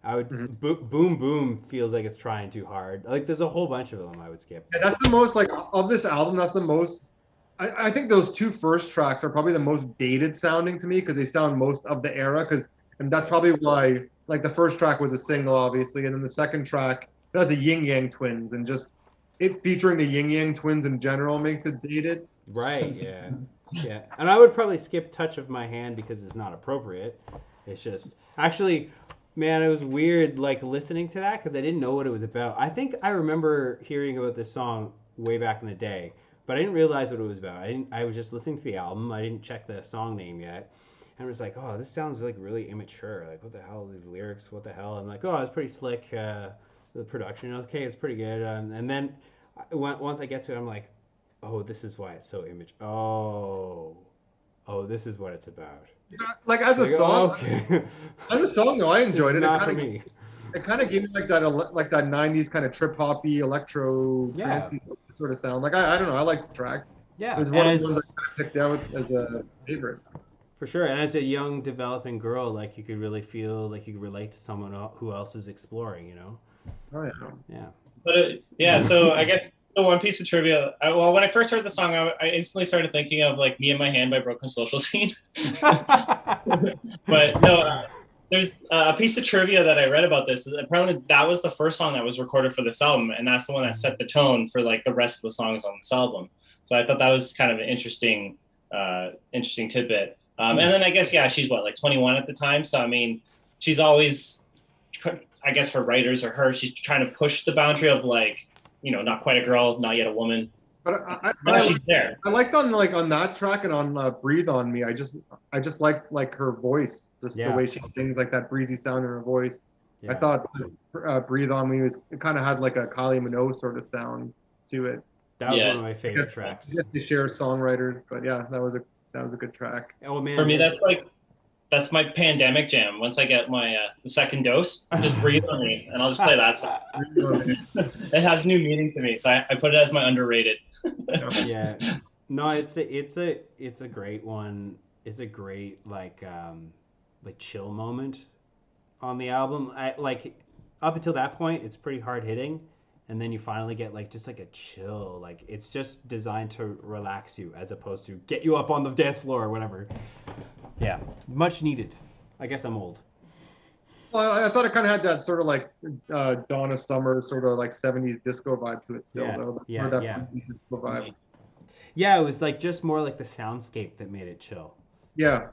I would Boom Boom feels like it's trying too hard. Like there's a whole bunch of them I would skip. Yeah, that's the most like of this album. That's the most. I think those two first tracks are probably the most dated sounding to me because they sound most of the era. And that's probably why like the first track was a single, obviously, and then the second track it has the Yin Yang Twins, and just it featuring the Yin Yang Twins in general makes it dated. Right. Yeah. Yeah. And I would probably skip Touch of My Hand because it's not appropriate. It's just actually. Man, it was weird, like listening to that because I didn't know what it was about. I think I remember hearing about this song way back in the day, but I didn't realize what it was about. I was just listening to the album. I didn't check the song name yet, and I was like, oh, this sounds like really immature. Like, what the hell? These lyrics? What the hell? I'm like, oh, it's pretty slick. The production, okay, it's pretty good. And then once I get to it, I'm like, oh, this is why it's so image. Oh, this is what it's about. Yeah, like as a Like, song, okay. as a song, though, I enjoyed it. Not for me. It kind of gave me like that '90s kind of trip hoppy electro Yeah. trancey sort of sound. Like I don't know, I like the track. Yeah, It was and one of as, the ones I picked out as a favorite. for sure. And as a young developing girl, like you could really feel like you could relate to someone who else is exploring. You know? Oh yeah. Yeah. But yeah, so I guess the one piece of trivia. Well, when I first heard the song, I instantly started thinking of like "Me and My Hand" by Broken Social Scene. But no, there's a piece of trivia that I read about this. Apparently, that was the first song that was recorded for this album, and that's the one that set the tone for like the rest of the songs on this album. So I thought that was kind of an interesting tidbit. And then I guess she's what, like 21 at the time. So I mean, she's always, I guess her writers or her, she's trying to push the boundary of like, not quite a girl, not yet a woman. But Now she's there. I liked on that track and on "Breathe on Me." I just like her voice, just the way she sings, like that breezy sound in her voice. Yeah. I thought "Breathe on Me" it kind of had like a Kylie Minogue sort of sound to it. That was one of my favorite tracks. Yes, they share songwriters, but yeah, that was a good track. Oh man, for me that's my pandemic jam. Once I get my the second dose, just Breathe on Me, and I'll just play that song. It has new meaning to me, so I put it as my underrated. Yeah, no, it's a great one. It's a great like chill moment on the album. Like up until that point, it's pretty hard hitting, and then you finally get like just like a chill. Like it's just designed to relax you as opposed to get you up on the dance floor or whatever. Yeah, much needed. I guess I'm old. Well, I thought it kind of had that sort of like Donna Summer sort of like 70s disco vibe to it still, though. Yeah. Disco vibe. Yeah, it was like just more like the soundscape that made it chill. Yeah.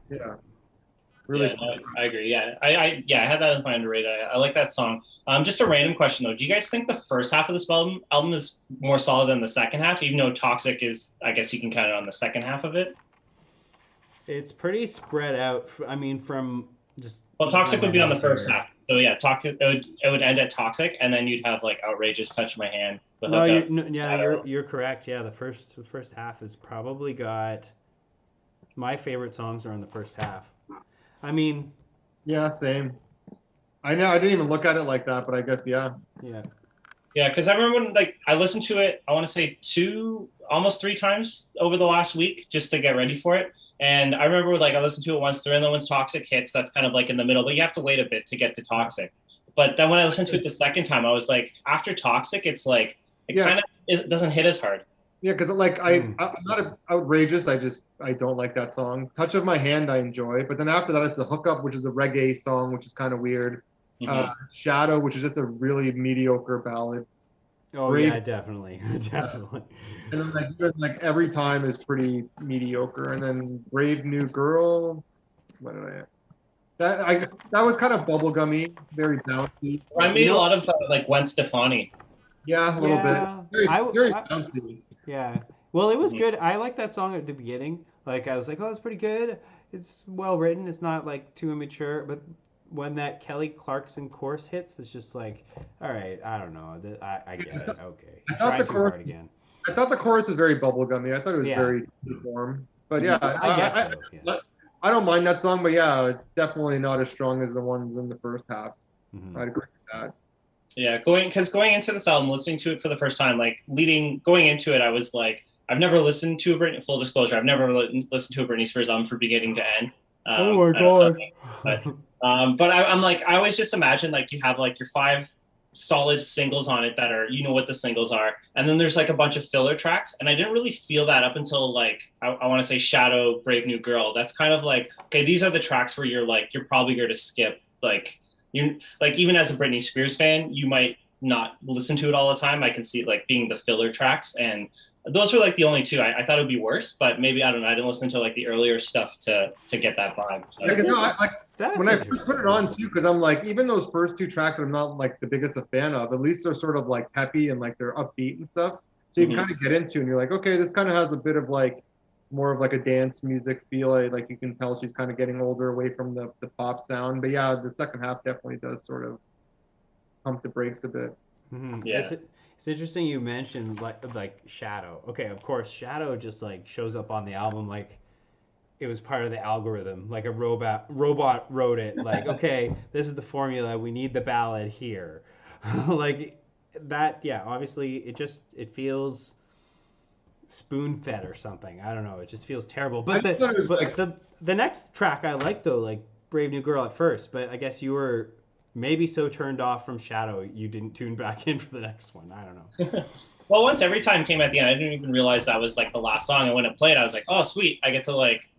Really. Yeah, no, I agree. Yeah, I had that as my underrated. I like that song. Just a random question though. Do you guys think the first half of this album is more solid than the second half? Even though Toxic is, I guess you can count it on the second half of it. It's pretty spread out. I mean, from just. Well, Toxic would be on the first half. So yeah, Toxic. It would end at Toxic, and then you'd have like Outrageous, Touch My Hand. You're correct. Yeah, the first half has probably got. My favorite songs are in the first half. I mean. Yeah, same. I know I didn't even look at it like that, but I guess Yeah. Yeah, because I remember when I listened to it. I want to say almost 3 times over the last week just to get ready for it. And I remember I listened to it once through, and then once Toxic hits, that's kind of like in the middle, but you have to wait a bit to get to Toxic. But then when I listened to it the second time, I was like, after Toxic, it's like, kind of doesn't hit as hard. Yeah, because like I'm not Outrageous. I don't like that song. Touch of My Hand I enjoy, but then after that it's the Hookup, which is a reggae song, which is kind of weird. Mm-hmm. Shadow, which is just a really mediocre ballad. Oh Brave, yeah, definitely. And then like Every Time is pretty mediocre, and then Brave New Girl. What did that was kind of bubblegummy, very bouncy. I made a lot of like Gwen Stefani. Yeah, a little bit. Very bouncy. Yeah, Well, it was good. I like that song at the beginning. Like I was like, oh, it's pretty good. It's well written. It's not like too immature. But when that Kelly Clarkson chorus hits, it's just like, all right, I don't know. I get it. Okay, I he thought the tried too chorus, hard again. I thought the chorus was very bubblegummy. I thought it was Yeah. very uniform. But yeah, I guess so. Yeah. I don't mind that song, but yeah, it's definitely not as strong as the ones in the first half. Mm-hmm. I'd agree with that. Yeah, going into this album, listening to it for the first time, like going into it, I was like, I've never listened to a Britney. Full disclosure, I've never listened to a Britney Spears album from beginning to end. Oh my god! But I'm like, I always just imagine like you have like your 5 solid singles on it that are, you know what the singles are, and then there's like a bunch of filler tracks, and I didn't really feel that up until like I want to say Shadow, Brave New Girl. That's kind of like, okay, these are the tracks where you're probably going to skip. Like you, like even as a Britney Spears fan, you might not listen to it all the time. I can see it like being the filler tracks, and those were like the only 2. I thought it would be worse, but maybe, I don't know, I didn't listen to like the earlier stuff to get that vibe. So. Yeah, no, when I first put it on too, because I'm like, even those first 2 tracks I'm not like the biggest a fan of, at least they're sort of like peppy and like they're upbeat and stuff. So you can kind of get into, and you're like, okay, this kind of has a bit of like more of like a dance music feel. Like you can tell she's kind of getting older, away from the pop sound. But yeah, the second half definitely does sort of pump the brakes a bit. Mm-hmm. Yeah. It's interesting you mentioned like Shadow. Okay, of course, Shadow just like shows up on the album like it was part of the algorithm. Like a robot wrote it. Like, okay, this is the formula. We need the ballad here. Like that. Yeah, obviously, it feels spoon fed or something. I don't know. It just feels terrible. But the next track I like though, like Brave New Girl at first. But I guess you were maybe so turned off from Shadow you didn't tune back in for the next one. I don't know. Well, once Every Time came at the end, I didn't even realize that was like the last song. And when it played, I was like, oh, sweet. I get to like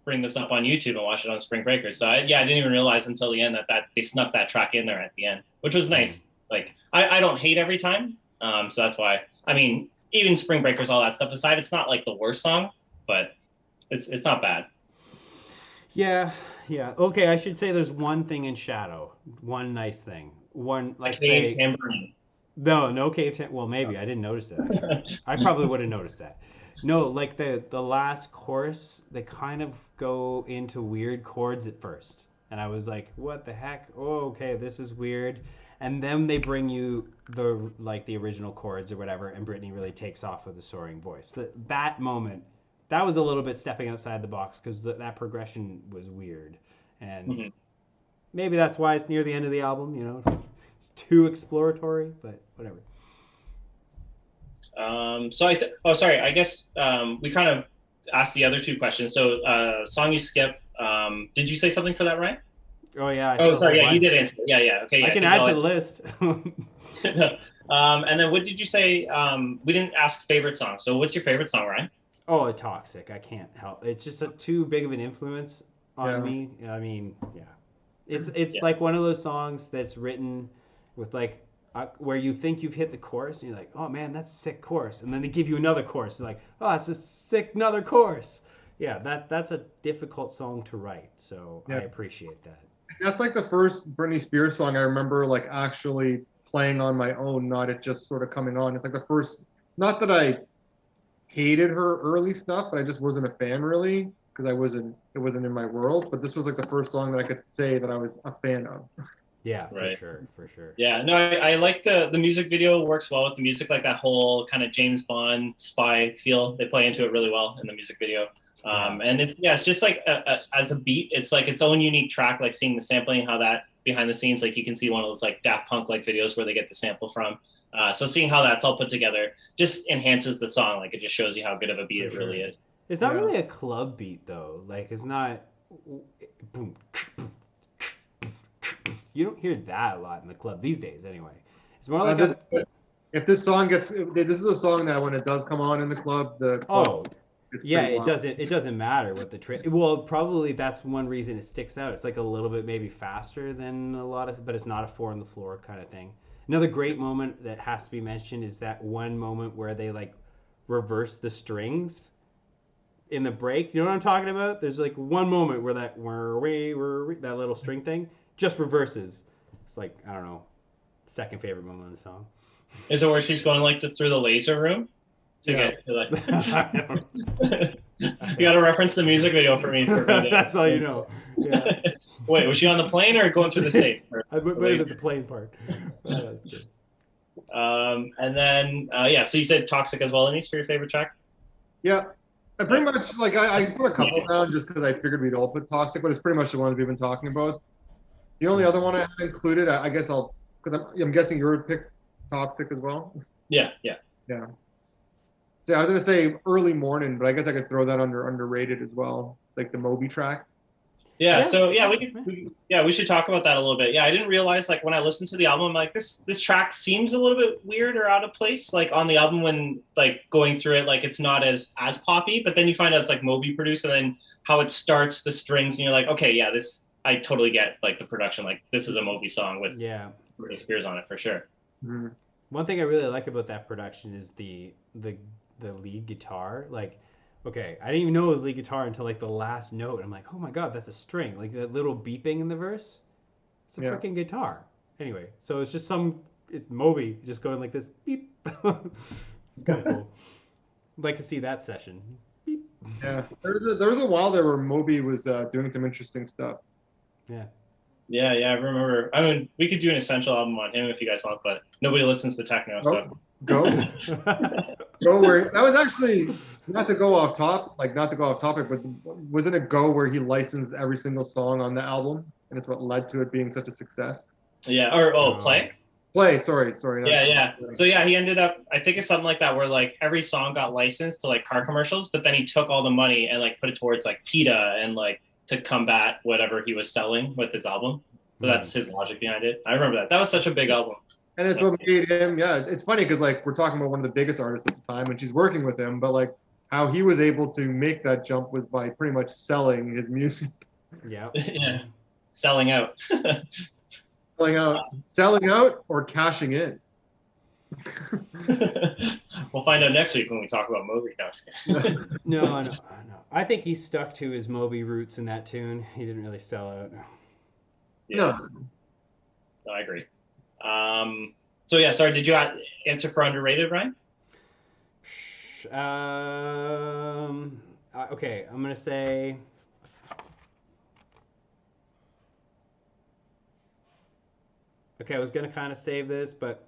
bring this up on YouTube and watch it on Spring Breakers. So I didn't even realize until the end that they snuck that track in there at the end, which was nice. Like I don't hate Every Time. So that's why, I mean, even Spring Breakers, all that stuff aside, it's not like the worst song, but it's not bad. Yeah. Yeah. Okay, I should say there's one thing in Shadow. One nice thing. One, let's say. No cave. Well, maybe I didn't notice that. I probably would have noticed that. No, like the last chorus, they kind of go into weird chords at first, and I was like, "What the heck? Oh, okay, this is weird." And then they bring you the original chords or whatever, and Britney really takes off with a soaring voice. That moment. That was a little bit stepping outside the box because that progression was weird, and maybe that's why it's near the end of the album. You know, it's too exploratory, but whatever. Sorry. I guess we kind of asked the other 2 questions. So, song you skip. Did you say something for that, Ryan? Oh yeah. Sorry. Yeah, you did answer. Yeah. Okay. I can add to the list. And then what did you say? We didn't ask favorite song. So, what's your favorite song, Ryan? Oh, Toxic. I can't help. It's just too big of an influence on me. I mean, yeah. It's like one of those songs that's written with like where you think you've hit the chorus and you're like, oh man, that's a sick chorus, and then they give you another chorus. You're like, oh, that's a sick another chorus. Yeah, that's a difficult song to write. So I appreciate that. That's like the first Britney Spears song I remember like actually playing on my own, not it just sort of coming on. It's like the first. Not that I hated her early stuff, but I just wasn't a fan really because it wasn't in my world. But this was like the first song that I could say that I was a fan of. Yeah, right. For sure. Yeah, no, I like the music video. Works well with the music, like that whole kind of James Bond spy feel. They play into it really well in the music video. And it's just like as a beat, it's like its own unique track. Like seeing the sampling, how that behind the scenes, like you can see one of those like Daft Punk like videos where they get the sample from. So seeing how that's all put together just enhances the song. Like it just shows you how good of a beat it really is. It's not really a club beat though. Like it's not. Boom. You don't hear that a lot in the club these days, anyway. It's more like if this song gets. This is a song that when it does come on in the club, it doesn't matter what the well, probably that's one reason it sticks out. It's like a little bit maybe faster than a lot of, but it's not a 4 on the floor kind of thing. Another great moment that has to be mentioned is that one moment where they like reverse the strings in the break. You know what I'm talking about? There's like one moment where that little string thing just reverses. It's like, I don't know, second favorite moment of the song. Is it where she's going like through the laser room? to Yeah. get to like. You got to reference the music video for me. That's all you know. Yeah. Wait, was she on the plane or going through the state? I went to the plane part. That's good. And then yeah, so you said Toxic as well, Denise, for your favorite track? Yeah. I pretty much like I put a couple down just because I figured we'd all put Toxic, but it's pretty much the ones we've been talking about. The only other one I haven't included, I guess because I'm guessing your pick's Toxic as well. Yeah. So I was gonna say Early Morning, but I guess I could throw that under underrated as well, like the Moby track. Yeah. So yeah, we should talk about that a little bit. Yeah, I didn't realize like when I listened to the album, like this track seems a little bit weird or out of place, like on the album when like going through it, like it's not as poppy. But then you find out it's like Moby produced, and then how it starts the strings, and you're like, okay, yeah, this I totally get like the production. Like this is a Moby song with Britney Spears on it for sure. Mm-hmm. One thing I really like about that production is the lead guitar. Like, okay, I didn't even know it was lead guitar until like the last note. I'm like, oh my god, that's a string. Like that little beeping in the verse, it's a freaking guitar. Anyway, so it's Moby just going like this beep. It's kind of cool. I'd like to see that session. Beep. Yeah, there was a while there where Moby was doing some interesting stuff. Yeah, I remember. I mean, we could do an essential album on him if you guys want, but nobody listens to techno, so go where that was actually not to go off topic, but wasn't it Go where he licensed every single song on the album, and it's what led to it being such a success? Yeah, Play. Sorry. Yeah. So yeah, he ended up. I think it's something like that where like every song got licensed to like car commercials, but then he took all the money and like put it towards like PETA and like to combat whatever he was selling with his album. So that's his logic behind it. I remember that. That was such a big album. And it's what made him, it's funny because like we're talking about one of the biggest artists at the time and she's working with him, but like how he was able to make that jump was by pretty much selling his music. Yeah. Yeah. Selling out. Selling out or cashing in. We'll find out next week when we talk about Moby. No. I think he stuck to his Moby roots in that tune. He didn't really sell out. Yeah. No, I agree. So yeah, sorry, did you answer for underrated, Ryan? Okay, I'm gonna say okay, I was gonna kind of save this, but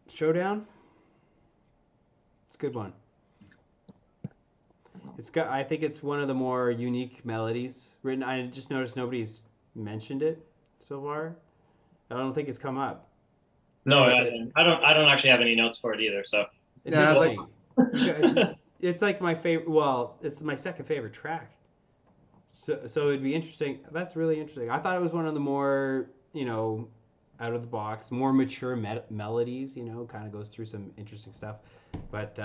Showdown, it's a good one. I think it's one of the more unique melodies written. I just noticed nobody's mentioned it so far. I don't think it's come up. No, I don't actually have any notes for it either. So it's like my favorite. Well, it's my second favorite track. So it'd be interesting. That's really interesting. I thought it was one of the more out of the box, more mature melodies. Kind of goes through some interesting stuff, but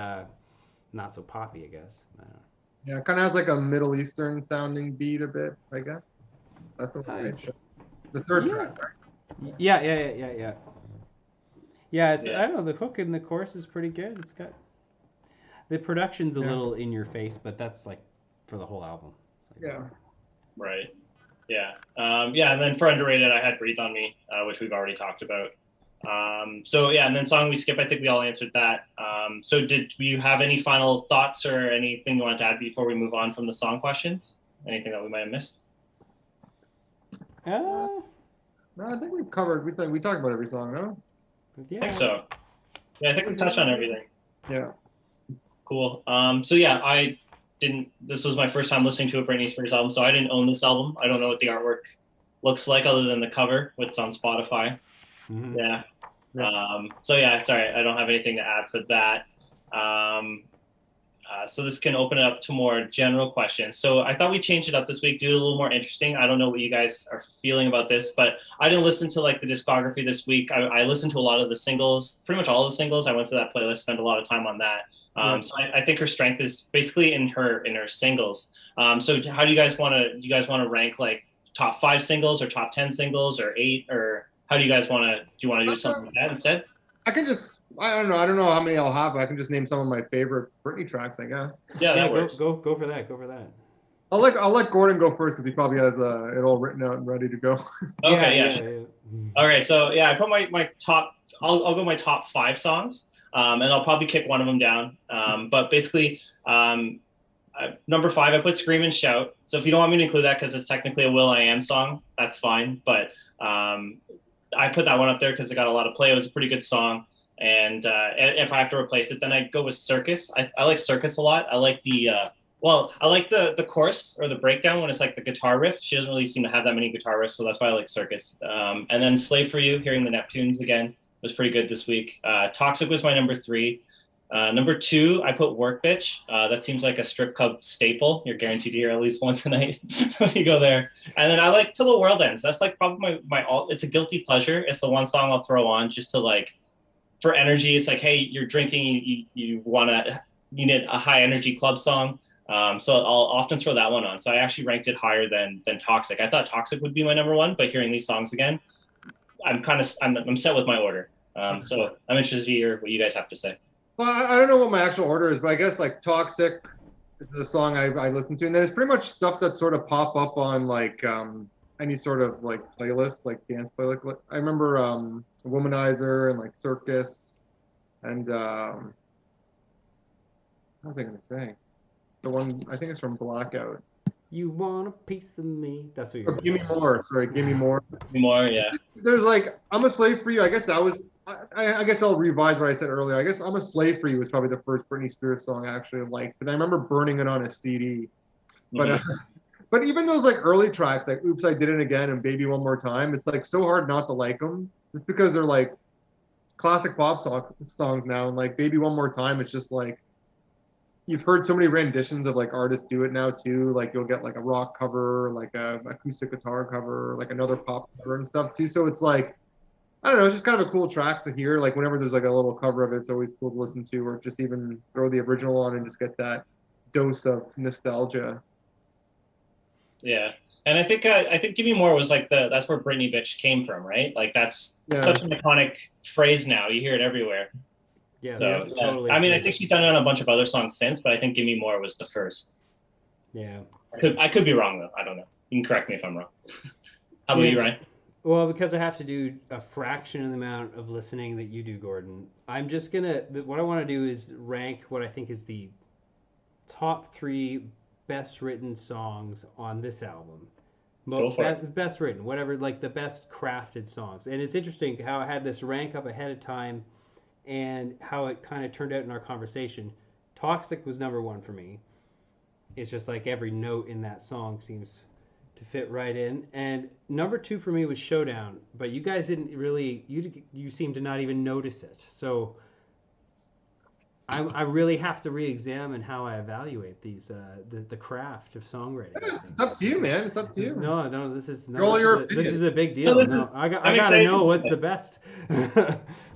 not so poppy, I guess. I don't know. Yeah, it kind of has like a Middle Eastern sounding beat a bit, I guess. That's what the third track, right? Yeah. Yeah, I don't know, the hook in the chorus is pretty good. It's got the production's a little in your face, but that's like for the whole album. Yeah. Right. Yeah. And then for underrated, I had Breathe on Me, which we've already talked about. And then song we skip, I think we all answered that. So did you have any final thoughts or anything you want to add before we move on from the song questions? Anything that we might have missed? No, I think we've covered. We talked about every song, no? Yeah. I think so. Yeah, I think we touched on everything. Yeah. Cool. This was my first time listening to a Britney Spears album, so I didn't own this album. I don't know what the artwork looks like other than the cover, which is on Spotify. Mm-hmm. Yeah. Sorry, I don't have anything to add for that. So this can open it up to more general questions. So I thought we changed it up this week, do it a little more interesting. I don't know what you guys are feeling about this, but I didn't listen to like the discography this week. I listened to a lot of the singles, pretty much all the singles. I went through that playlist, spent a lot of time on that. So I think her strength is basically in her singles. So how do you guys want to rank like top 5 singles or top 10 singles or 8, or how do you guys want to, do you want to do something like that instead? I don't know how many I'll have, but I can just name some of my favorite Britney tracks, I guess. Yeah, that works. Go for that. Go for that. I'll let Gordon go first because he probably has it all written out and ready to go. Okay, yeah. All right, so yeah, I put my top. I'll go my top 5 songs. and I'll probably kick one of them down. But basically, number 5, I put Scream and Shout. So if you don't want me to include that because it's technically a will.i.am song, that's fine. But I put that one up there because it got a lot of play. It was a pretty good song. And if I have to replace it, then I'd go with Circus. I like Circus a lot. I like I like the chorus or the breakdown when it's like the guitar riff. She doesn't really seem to have that many guitar riffs, so that's why I like Circus. And then Slave for You, hearing the Neptunes again, was pretty good this week. Toxic was my number 3. Number 2, I put Work Bitch. That seems like a strip club staple. You're guaranteed to hear at least once a night when you go there. And then I like Till the World Ends. That's like probably my it's a guilty pleasure. It's the one song I'll throw on just to like, for energy. It's like, hey, you're drinking, you need a high energy club song. So I'll often throw that one on. So I actually ranked it higher than Toxic. I thought Toxic would be my number 1, but hearing these songs again, I'm set with my order. So I'm interested to hear what you guys have to say. Well, I don't know what my actual order is, but I guess like Toxic is the song I listen to, and then it's pretty much stuff that sort of pop up on like any sort of like playlist, like dance playlist. Like, I remember Womanizer and like Circus, and what was I gonna say? The one I think it's from Blackout. You want a piece of me? That's what you're. Give me more. Sorry, give me more. More, yeah. There's like I'm a Slave for You. I guess that was. I guess I'll revise what I said earlier. I guess I'm a Slave for You was probably the first Britney Spears song I actually liked, but I remember burning it on a CD. But but even those like early tracks, like "Oops, I Did It Again" and "Baby One More Time," it's like so hard not to like them, just because they're like classic pop songs now. And like "Baby One More Time," it's just like you've heard so many renditions of like artists do it now too. Like you'll get like a rock cover, like a acoustic guitar cover, like another pop cover and stuff too. So it's like, I don't know, it's just kind of a cool track to hear. Like whenever there's like a little cover of it, it's always cool to listen to, or just even throw the original on and just get that dose of nostalgia. Yeah. And I think "Give Me More" was like that's where Britney bitch came from, right? Like that's such an iconic phrase now. You hear it everywhere. Yeah, so totally. I mean, I think she's done it on a bunch of other songs since, but I think "Give Me More" was the first. Yeah. I could be wrong though. I don't know. You can correct me if I'm wrong. How about you, Ryan? Well, because I have to do a fraction of the amount of listening that you do, Gordon, I'm just gonna. What I want to do is rank what I think is the top 3 best written songs on this album. Best written, whatever, like the best crafted songs. And it's interesting how I had this rank up ahead of time, and how it kind of turned out in our conversation. Toxic was number 1 for me. It's just like every note in that song seems to fit right in. And number 2 for me was Showdown, but you guys didn't really, you seem to not even notice it. So I really have to re-examine how I evaluate these the craft of songwriting. It's up to you, man. It's up to you. No, this is this is a big deal. I gotta know what's the best.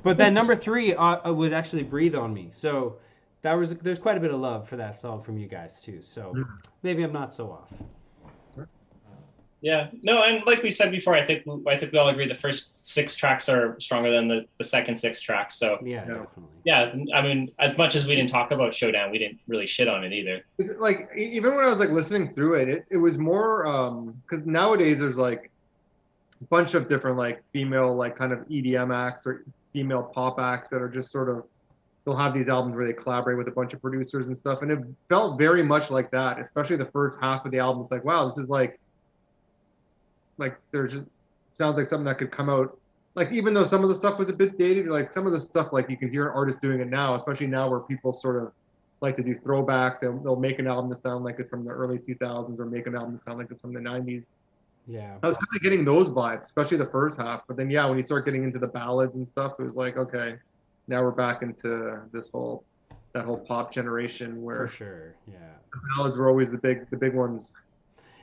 But then number 3 was actually "Breathe on Me." So there's quite a bit of love for that song from you guys too. So maybe I'm not so off. Yeah, no, and like we said before, I think we all agree the first 6 tracks are stronger than the second 6 tracks. So yeah, definitely. Yeah, I mean, as much as we didn't talk about Showdown, we didn't really shit on it either. Like even when I was like listening through it was more because nowadays there's like a bunch of different like female like kind of EDM acts or female pop acts that are just sort of, they'll have these albums where they collaborate with a bunch of producers and stuff, and it felt very much like that, especially the first half of the album. It's like, wow, this is like there's just sounds like something that could come out, like even though some of the stuff was a bit dated, like some of the stuff like you can hear artists doing it now, especially now where people sort of like to do throwbacks, and they'll make an album to sound like it's from the early 2000s or make an album to sound like it's from the 90s. Yeah, I was kind of getting those vibes, especially the first half, but then when you start getting into the ballads and stuff, it was like, okay, now we're back into that whole pop generation where for sure, yeah, the ballads were always the big ones.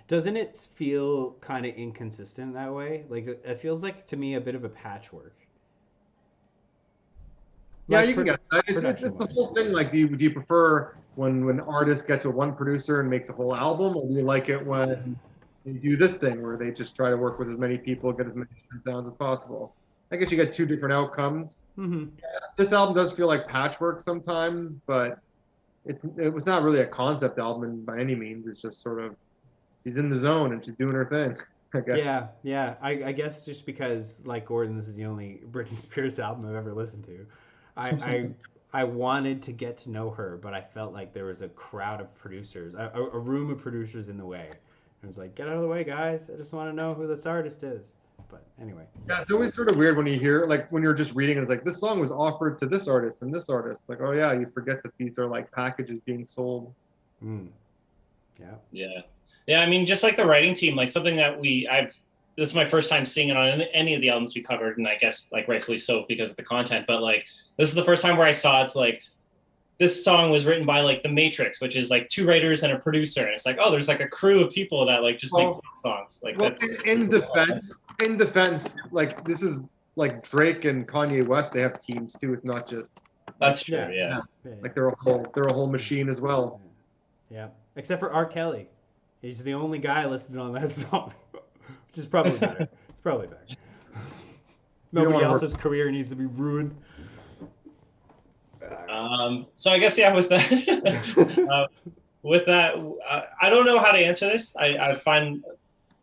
Doesn't it feel kind of inconsistent that way? Like it feels like to me a bit of a patchwork. Yeah, like you can get it. It's the whole thing. Like, do you prefer when artists get to one producer and makes a whole album, or do you like it when they do this thing where they just try to work with as many people, get as many different sounds as possible? I guess you get 2 different outcomes. Mm-hmm. Yes, this album does feel like patchwork sometimes, but it was not really a concept album by any means. It's just sort of, she's in the zone and she's doing her thing, I guess. Yeah. I guess just because, like Gordon, this is the only Britney Spears album I've ever listened to. I I wanted to get to know her, but I felt like there was a crowd of producers, a room of producers in the way. I was like, get out of the way, guys. I just want to know who this artist is. But anyway. Yeah, it's always sort of weird when you hear, like, when you're just reading, and it's like, this song was offered to this artist and this artist. Like, oh yeah, you forget that these are like packages being sold. Mm. Yeah. Yeah. Yeah, I mean, just like the writing team, like something that this is my first time seeing it on any of the albums we covered, and I guess like rightfully so because of the content, but like this is the first time where I saw it's like this song was written by like The Matrix, which is like 2 writers and a producer, and it's like, oh, there's like a crew of people that like just make songs. Like, well, in defense, like this is like Drake and Kanye West, they have teams too. It's not just. That's true. Yeah. Like they're a whole machine as well. Yeah. Except for R. Kelly, he's the only guy listed on that song, which is probably better. It's probably better. Nobody else's career needs to be ruined. So I guess with that, I don't know how to answer this. I find,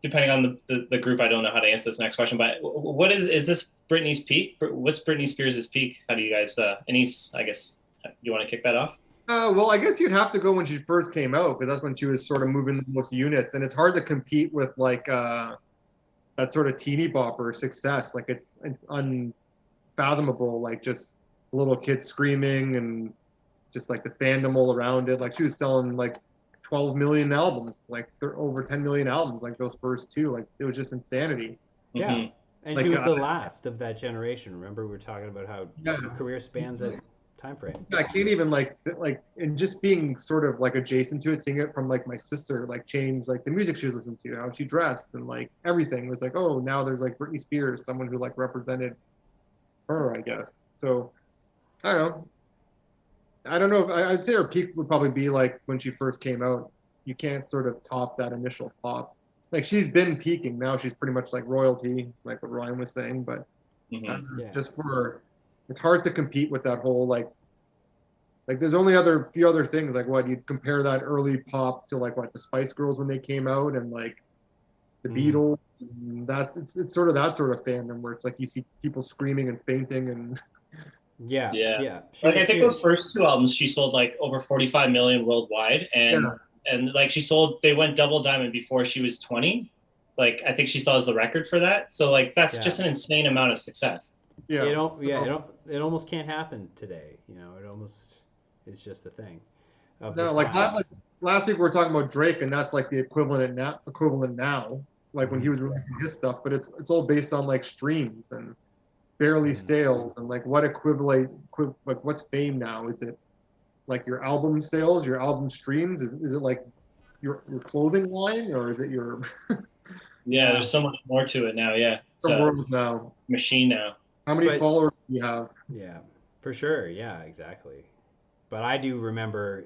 depending on the group, I don't know how to answer this next question. But what is this Britney's peak? What's Britney Spears' peak? How do you guys? Anise, I guess you want to kick that off? Well, I guess you'd have to go when she first came out, because that's when she was sort of moving the most units, and it's hard to compete with like that sort of teeny bopper success. Like it's unfathomable. Like just little kids screaming and just like the fandom all around it. Like she was selling like 12 million albums, like over 10 million albums, like those first 2. Like it was just insanity. Yeah. Mm-hmm. And like, she was the last of that generation. Remember, we were talking about how career spans that time frame. I can't even like and just being sort of like adjacent to it, seeing it from like my sister, like change like the music she was listening to, how she dressed, and like everything was like, oh, now there's like Britney Spears, someone who like represented her, I guess. So I don't know. I'd say her peak would probably be like when she first came out. You can't sort of top that initial pop. Like she's been peaking. Now she's pretty much like royalty, like what Ryan was saying. But just for, it's hard to compete with that whole like there's only few other things. Like what, you'd compare that early pop to like what, the Spice Girls when they came out, and like the Beatles. And that it's sort of that sort of fandom where it's like you see people screaming and fainting and. Yeah. Like I think those first 2 albums, she sold like over 45 million worldwide, and like they went double diamond before she was 20. Like I think she still has the record for that. So like that's just an insane amount of success. Yeah. It almost can't happen today. You know, it's just a thing. Like last week we were talking about Drake, and that's like the equivalent now. Like when he was releasing his stuff, but it's all based on like streams and barely sales, and like what like what's fame now? Is it like your album sales, your album streams? Is it like your clothing line, or is it your there's so much more to it now. It's the world now, machine now. How many followers do you have? Yeah, for sure. Yeah, exactly. But I do remember,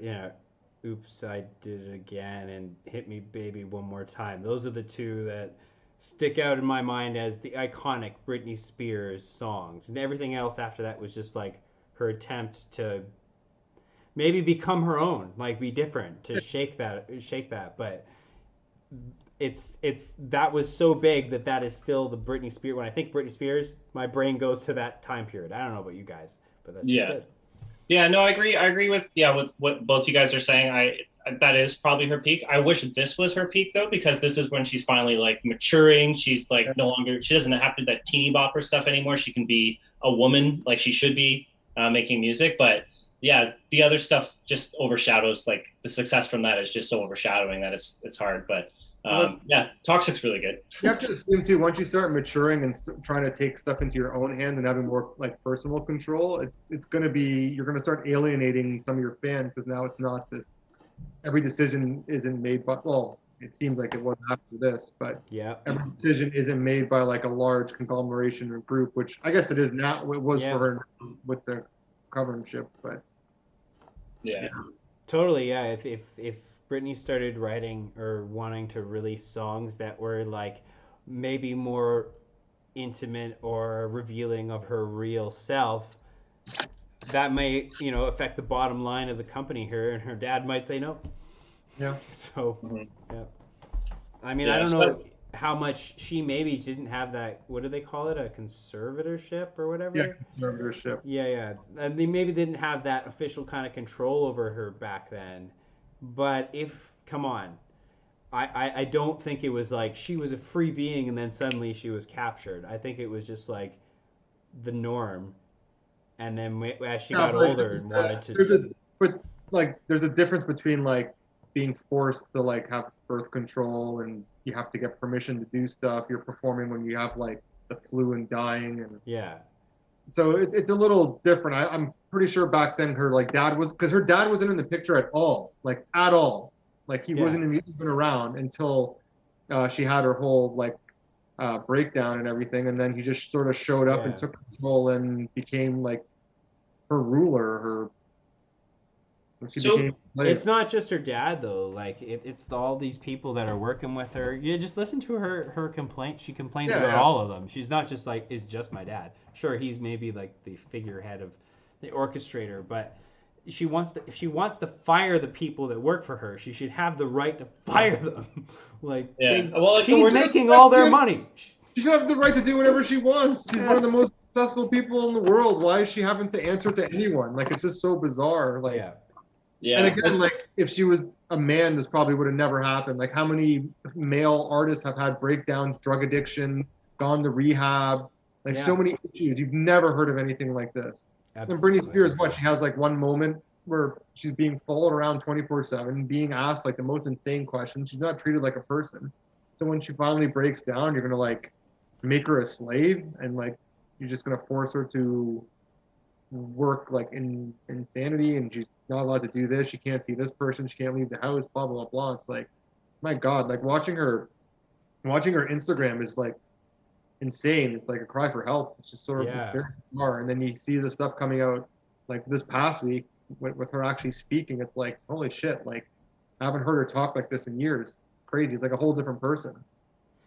Oops, I Did It Again and Hit Me Baby One More Time. Those are the 2 that stick out in my mind as the iconic Britney Spears songs, and everything else after that was just like her attempt to maybe become her own, like be different, to shake that. But it's that was so big that is still the Britney Spears. When I think Britney Spears, my brain goes to that time period. I don't know about you guys, but that's just it. Yeah, no, I agree with what both you guys are saying. That is probably her peak. I wish this was her peak though, because this is when she's finally like maturing. She's like no longer, she doesn't have to do that teeny bopper stuff anymore. She can be a woman like she should be, making music. But yeah, the other stuff just overshadows, like the success from that is just so overshadowing that it's hard. But Toxic's really good. You have to assume too, once you start maturing and trying to take stuff into your own hands and having more like personal control, it's going to be, you're going to start alienating some of your fans, because now it's not this. Every decision isn't made by, well, it seems like it was after this, but every decision isn't made by like a large conglomeration or group, which I guess it is now. It was for her with the governorship, but totally. Yeah, if Britney started writing or wanting to release songs that were like maybe more intimate or revealing of her real self, that may, affect the bottom line of the company here, and her dad might say no. Yeah. So, I mean, I don't know. how much she maybe didn't have that, what do they call it, a conservatorship or Yeah, whatever. conservatorship. Yeah, and they maybe didn't have that official kind of control over her back then. But if, come on, I don't think it was like she was a free being and then suddenly she was captured. I think it was just like the norm, and then as she Yeah, got but older and wanted to. but like there's a difference between like being forced to like have birth control and you have to get permission to do stuff. You're performing when you have like the flu and dying, and Yeah, so it's a little different. I'm pretty sure back then her like dad was, because her dad wasn't in the picture at all, like at all. Like he yeah, wasn't even around until she had her whole like breakdown and everything, and then he just sort of showed up and yeah. took control and became like her ruler. Her she So became a slave. It's not just her dad though. Like it's all these people that are working with her. You just listen to her complaint. She complains Yeah, about yeah. all of them. She's not just like, it's just my dad. Sure, he's maybe like the figurehead of the orchestrator, but she wants to, if she wants to fire the people that work for her, she should have the right to fire them. Like yeah, well, like the she's worst. making all their money. She should have the right to do whatever she wants. She's one of the Yes. most successful people in the world. Why is she having to answer to anyone? Like it's just so bizarre. Like, Yeah. Yeah, and again, like if she was a man, this probably would have never happened. Like how many male artists have had breakdowns, drug addiction, gone to rehab, like Yeah. so many issues. You've never heard of anything like this. Absolutely. And Britney Spears, what, she has like one moment where she's being followed around 24/7, being asked like the most insane questions. She's not treated like a person. So when she finally breaks down, you're gonna like make her a slave, and like you're just gonna force her to work like in insanity, and she's not allowed to do this. She can't see this person. She can't leave the house. Blah blah blah. It's like, my God, like watching her Instagram is like insane. It's like a cry for help. It's just sort of, Yeah. it's very bizarre. And then you see the stuff coming out like this past week with her actually speaking. It's like, holy shit! Like I haven't heard her talk like this in years. Crazy. It's like a whole different person.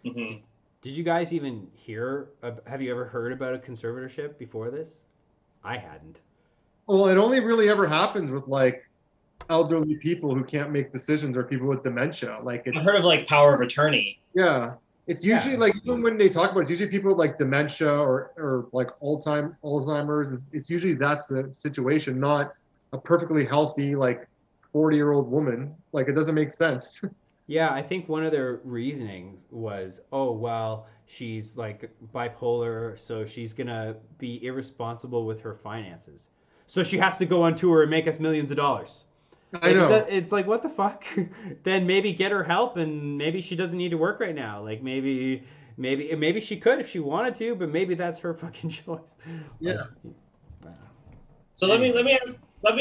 mhm. Did you guys even hear? Have you ever heard about a conservatorship before this? I hadn't. Well, it only really ever happens with like elderly people who can't make decisions or people with dementia. Like I've it's, heard of like power of attorney. yeah, it's usually Yeah. like even when they talk about it, it's usually people with like dementia or like Alzheimer's. It's usually that's the situation, not a perfectly healthy like 40-year-old woman. Like it doesn't make sense. Yeah, I think one of their reasonings was, oh, well, she's like bipolar, so she's gonna be irresponsible with her finances. So she has to go on tour and make us millions of dollars. I know. It's like, what the fuck? Then maybe get her help, and maybe she doesn't need to work right now. Like maybe she could if she wanted to, but maybe that's her fucking choice. Yeah. Like, So let me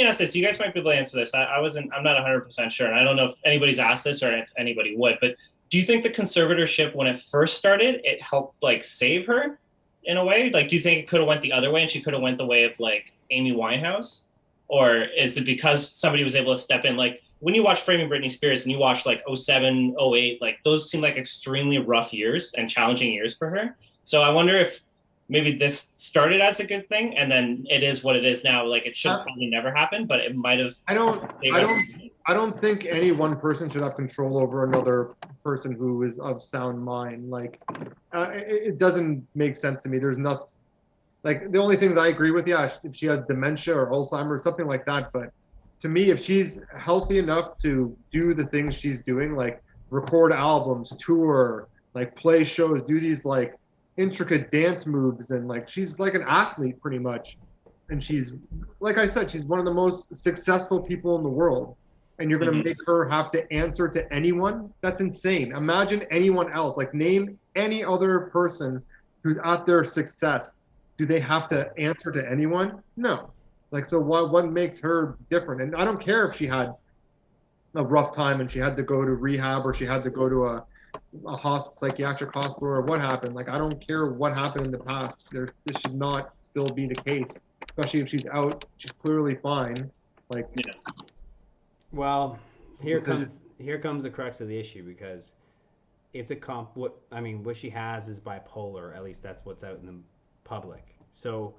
ask this. You guys might be able to answer this. I'm not 100% sure, and I don't know if anybody's asked this or if anybody would. But do you think the conservatorship, when it first started, it helped like save her in a way? Like, do you think it could have went the other way and she could have went the way of like Amy Winehouse, or is it because somebody was able to step in? Like when you watch Framing Britney Spears and you watch like 07, 08, like those seem like extremely rough years and challenging years for her. So I wonder if maybe this started as a good thing and then it is what it is now. Like it should probably never happen, but it might have. I don't think any one person should have control over another person who is of sound mind. Like it doesn't make sense to me. There's not, like the only things I agree with, yeah, if she has dementia or Alzheimer's, something like that. But to me, if she's healthy enough to do the things she's doing, like record albums, tour, like play shows, do these like intricate dance moves, and like she's like an athlete pretty much, and she's, like I said, she's one of the most successful people in the world, and you're going to make her have to answer to anyone? That's insane. Imagine anyone else, like name any other person who's at their success. Do they have to answer to anyone? No. Like, so what makes her different? And I don't care if she had a rough time and she had to go to rehab or she had to go to a psychiatric hospital or what happened. Like, I don't care what happened in the past. This should not still be the case, especially if she's out. She's clearly fine. Like, Yeah. well, here comes the crux of the issue, because it's what she has is bipolar. At least that's what's out in the public. So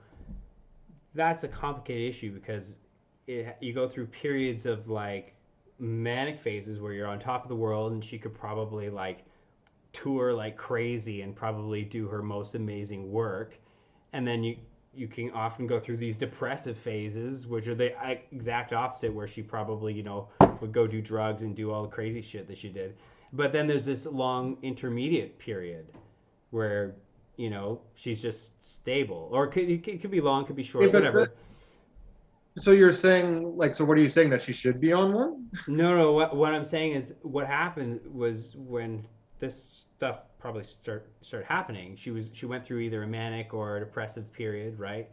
that's a complicated issue, because you go through periods of like manic phases where you're on top of the world, and she could probably like tour like crazy and probably do her most amazing work, and then you can often go through these depressive phases, which are the exact opposite, where she probably, would go do drugs and do all the crazy shit that she did. But then there's this long intermediate period where, she's just stable. Or it could be long, could be short, whatever. So you're saying, like, so what are you saying, that she should be on one? No. What I'm saying is what happened was when this stuff probably started happening, she went through either a manic or a depressive period, right?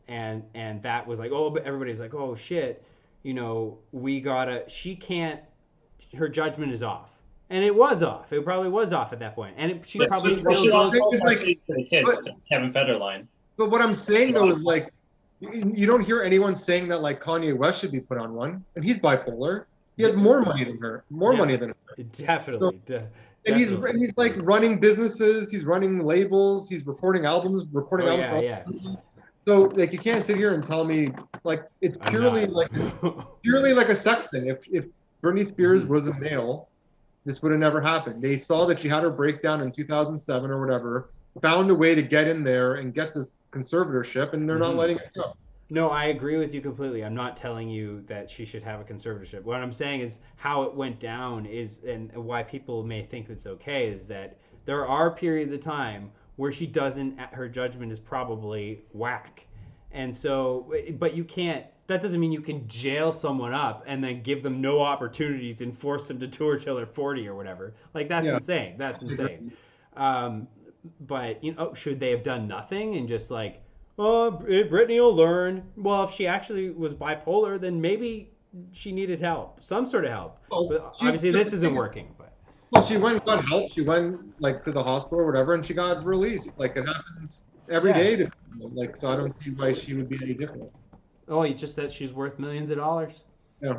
And that was like, oh, but everybody's like, oh shit, she can't, her judgment is off. And it was off. It probably was off at that point. And she probably still she lost goes. all custody to the kids to Kevin Federline. But what I'm saying though is, like, you don't hear anyone saying that, like, Kanye West should be put on one, and he's bipolar. He has more money than her, money than her. Definitely. And he's like running businesses, he's running labels, he's recording albums. Yeah. So, like, you can't sit here and tell me, like, it's purely like a sex thing. If Britney Spears was a male, this would have never happened. They saw that she had her breakdown in 2007 or whatever, found a way to get in there and get this conservatorship, and they're not letting it go. No, I agree with you completely. I'm not telling you that she should have a conservatorship. What I'm saying is how it went down is, and why people may think it's okay, is that there are periods of time where she doesn't, her judgment is probably whack. And so, but you can't, that doesn't mean you can jail someone up and then give them no opportunities and force them to tour till they're 40 or whatever. Like, that's insane. That's insane. But, should they have done nothing and just like, oh, Britney will learn? Well, if she actually was bipolar, then maybe she needed help, some sort of help. But obviously this isn't working. But well, she went and got help. She went, like, to the hospital or whatever, and she got released. Like, it happens every day to people. Like, so I don't see why she would be any different. Oh, it's just that she's worth millions of dollars. Yeah.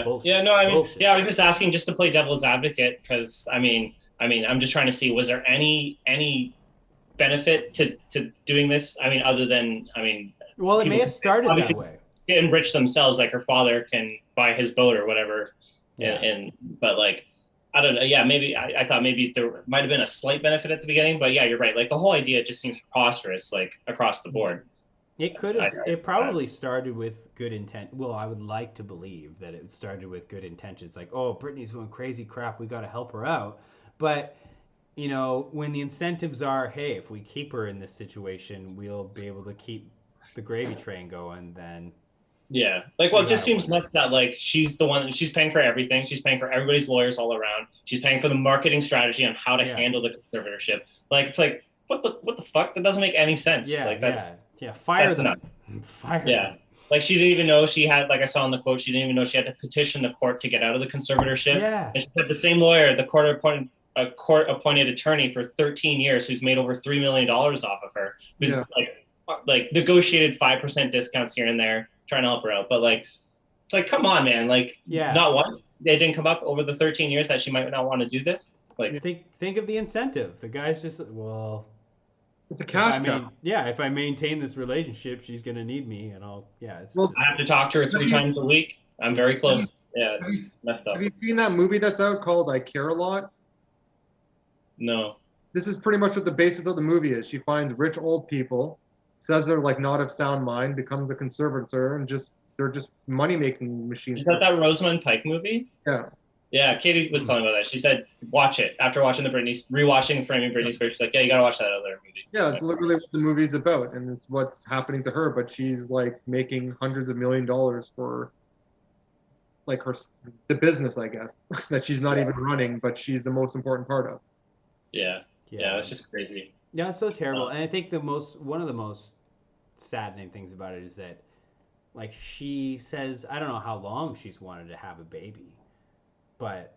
Bullshit. No, I mean, I was just asking just to play devil's advocate, because I mean, I'm just trying to see, was there any benefit to doing this? I mean, other than, well, it may have started that way to enrich themselves, like her father can buy his boat or whatever. But like, I don't know. Yeah, maybe I thought maybe there might have been a slight benefit at the beginning, but yeah, you're right. Like, the whole idea just seems preposterous, like, across the board. It could have. It probably started with good intent. Well, I would like to believe that it started with good intentions. Like, oh, Britney's going crazy, crap, we got to help her out. But when the incentives are, hey, if we keep her in this situation, we'll be able to keep the gravy train going, then. Yeah. Like, well, it just seems nuts that, like, she's the one, she's paying for everything. She's paying for everybody's lawyers all around. She's paying for the marketing strategy on how to handle the conservatorship. Like, it's like, what the fuck? That doesn't make any sense. Yeah, like, that's, fire them. Nuts. Fire them. Like, she didn't even know she had, like I saw in the quote, she didn't even know she had to petition the court to get out of the conservatorship. Yeah. And she said the same lawyer, the court-appointed attorney for 13 years, who's made over $3 million off of her, who's like negotiated 5% discounts here and there, trying to help her out. But like, it's like, come on, man. Like, not once it didn't come up over the 13 years that she might not want to do this. Like, think of the incentive. The guy's just, well, it's a cash cow. Yeah, if I maintain this relationship, she's gonna need me, and I have to talk to her 3 times a week. I'm very close. It's messed up. Have you seen that movie that's out called I Care a Lot? No. This is pretty much what the basis of the movie is. She finds rich old people, says they're like not of sound mind, becomes a conservator, and they're just money making machines. Is that Rosamund Pike movie? Yeah. Yeah, Katie was telling me about that. She said, watch it. After watching rewatching Framing Britney Spears, she's like, yeah, you gotta watch that other movie. Yeah, it's literally what the movie's about, and it's what's happening to her, but she's like making hundreds of $1 million for like the business, I guess, that she's not even running, but she's the most important part of. Yeah, it's just crazy. Yeah, it's so terrible. And I think one of the most saddening things about it is that, like, she says, I don't know how long she's wanted to have a baby, but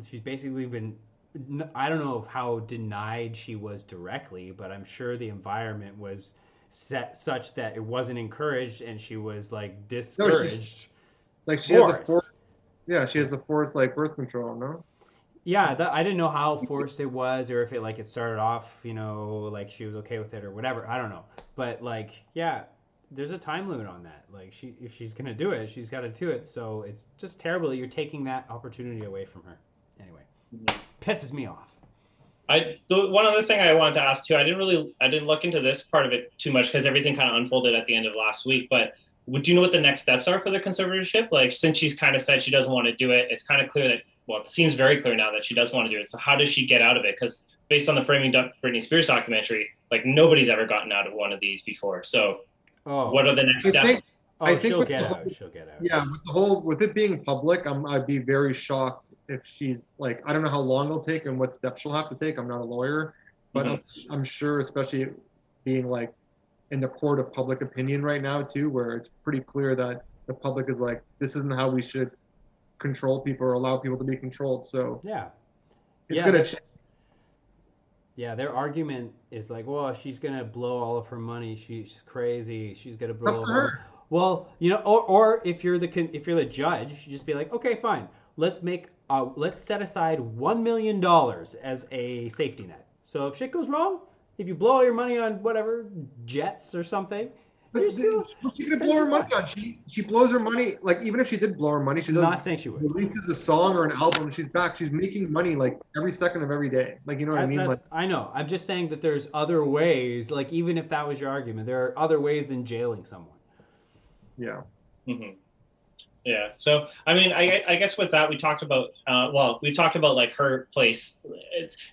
she's basically been, I don't know how denied she was directly, but I'm sure the environment was set such that it wasn't encouraged, and she was like discouraged. She has the forced like birth control, no? Yeah, I didn't know how forced it was, or if it started off, like she was okay with it or whatever. I don't know, but like, yeah, there's a time limit on that. Like, if she's gonna do it, she's got to do it. So it's just terrible that you're taking that opportunity away from her. Anyway, pisses me off. One other thing I wanted to ask too, I didn't look into this part of it too much because everything kind of unfolded at the end of last week. But would you know what the next steps are for the conservatorship? Like, since she's kind of said she doesn't want to do it, it's kind of clear that, well, it seems very clear now that she does want to do it. So how does she get out of it? Because based on the Framing Britney Spears documentary, like nobody's ever gotten out of one of these before. So what are the next steps? I think she'll get out. She'll get out. Yeah, with it being public, I'd be very shocked if she's like, I don't know how long it'll take and what steps she'll have to take. I'm not a lawyer, but I'm sure, especially being like in the court of public opinion right now too, where it's pretty clear that the public is like, this isn't how we should control people or allow people to be controlled. So it's gonna change. Yeah, their argument is like, well, she's gonna blow all of her money. She's crazy. She's gonna blow her. Well, or if you're the judge, you just be like, okay, fine. Let's set aside $1 million as a safety net. So if shit goes wrong, if you blow all your money on whatever jets or something, what's she gonna blow her money on? She blows her money, like, even if she did blow her money, she doesn't. Not saying she would. Releases a song or an album, she's back. She's making money like every second of every day. Like, you know what I mean? Like, I know. I'm just saying that there's other ways. Like, even if that was your argument, there are other ways than jailing someone. Yeah. Mm-hmm. Yeah. So, I mean, I guess with that, we talked about, like her place.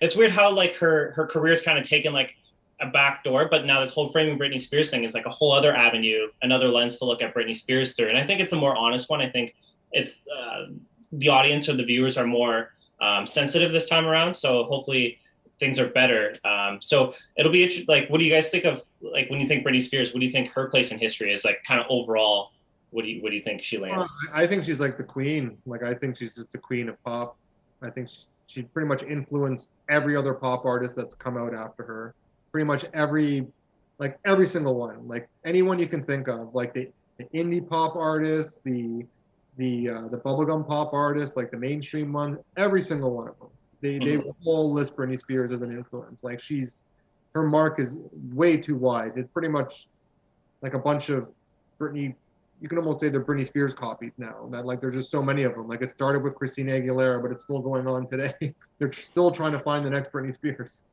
It's weird how like her career's kind of taken like a back door, but now this whole Framing Britney Spears thing is like a whole other avenue, another lens to look at Britney Spears through. And I think it's a more honest one. I think it's the audience or the viewers are more sensitive this time around. So hopefully things are better. So it'll be interesting. Like, what do you guys think of, like, when you think Britney Spears, what do you think her place in history is, like, kind of overall? What do you think she lands? I think she's like the queen. Like, I think she's just the queen of pop. I think she pretty much influenced every other pop artist that's come out after her. Pretty much every single one. Like, anyone you can think of, like the indie pop artists, the bubblegum pop artists, like the mainstream ones, every single one of them. They all list Britney Spears as an influence. Like, her mark is way too wide. It's pretty much like a bunch of Britney. You can almost say they're Britney Spears copies now. That, like, there's just so many of them. Like, it started with Christina Aguilera, but it's still going on today. They're still trying to find the next Britney Spears.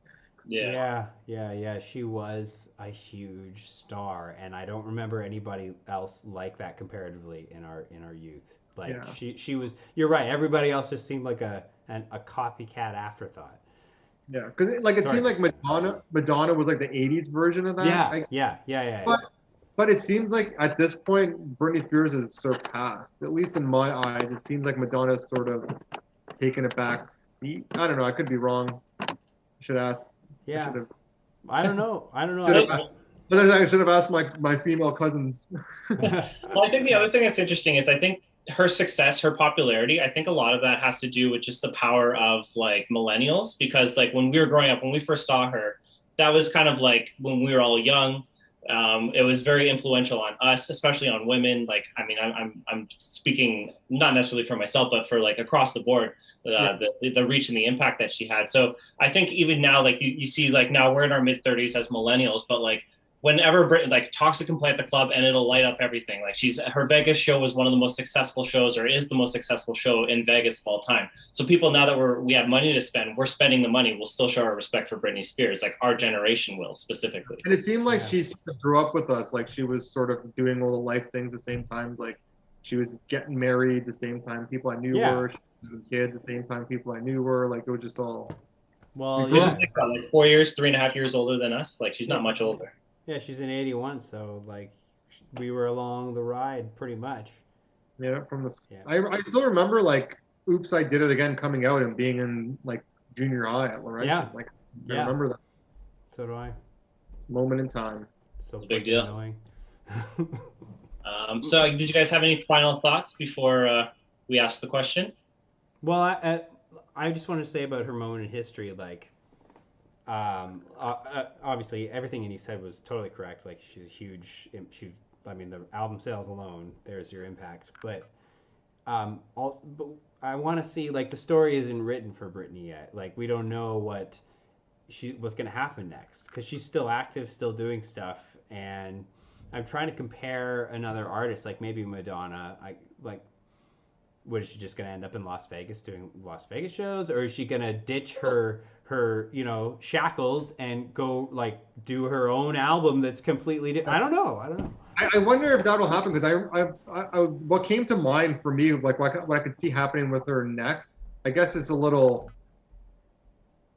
Yeah. She was a huge star, and I don't remember anybody else like that comparatively in our youth. Like, she was. You're right. Everybody else just seemed like a copycat afterthought. Yeah, because it seemed like Madonna was like the '80s version of that. Yeah. But it seems like at this point, Britney Spears has surpassed. At least in my eyes, it seems like Madonna's sort of taken a back seat. I don't know. I could be wrong. I should ask. Yeah. I don't know. I should have asked my female cousins. Well, I think the other thing that's interesting is I think her success, her popularity, I think a lot of that has to do with just the power of like millennials, because like when we were growing up, when we first saw her, that was kind of like when we were all young. It was very influential on us, especially on women. Like, I mean, I'm speaking not necessarily for myself, but for like across the board, the reach and the impact that she had. So I think even now, like you see, like now we're in our mid 30s as millennials, but like whenever Britney, like, Toxic can play at the club and it'll light up everything. Like, her Vegas show was one of the most successful shows, or is the most successful show in Vegas of all time. So people, now that we have money to spend, we're spending the money, we'll still show our respect for Britney Spears. Like, our generation will specifically. And it seemed like she grew up with us. Like, she was sort of doing all the life things the same time. Like, she was getting married the same time people I knew were. She was having kids the same time people I knew were. Like, it was just all. Well, yeah. She's like 4 years, 3.5 years older than us. Like, she's not much older. Yeah, she's in 81, so like we were along the ride pretty much. Yeah, from the. Yeah. I still remember like "Oops, I Did It Again" coming out and being in like junior high at Laurentian. Yeah. Like, I remember that. So do I. Moment in time. So big deal. So, did you guys have any final thoughts before we ask the question? Well, I just want to say about her moment in history, like. Obviously, everything Annie said was totally correct. Like, she's a huge. I mean, the album sales alone, there's your impact. But but I want to see, like, the story isn't written for Britney yet. Like, we don't know what's going to happen next, because she's still active, still doing stuff. And I'm trying to compare another artist, like maybe Madonna. what is she just gonna end up in Las Vegas doing Las Vegas shows, or is she gonna ditch her shackles and go like do her own album that's completely I don't know. I wonder if that'll happen, because what came to mind for me, like what I could see happening with her next, I guess it's a little.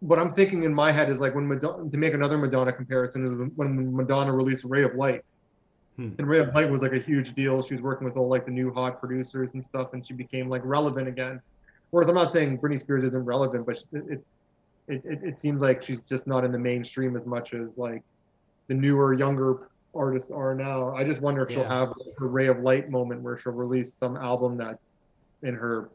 What I'm thinking in my head is like when Madonna, to make another Madonna comparison, is when Madonna released Ray of Light. And Ray of Light was like a huge deal. She was working with all like the new hot producers and stuff, and she became like relevant again. Whereas I'm not saying Britney Spears isn't relevant, but it seems like she's just not in the mainstream as much as like the newer, younger artists are now. I just wonder if she'll have her Ray of Light moment where she'll release some album that's in her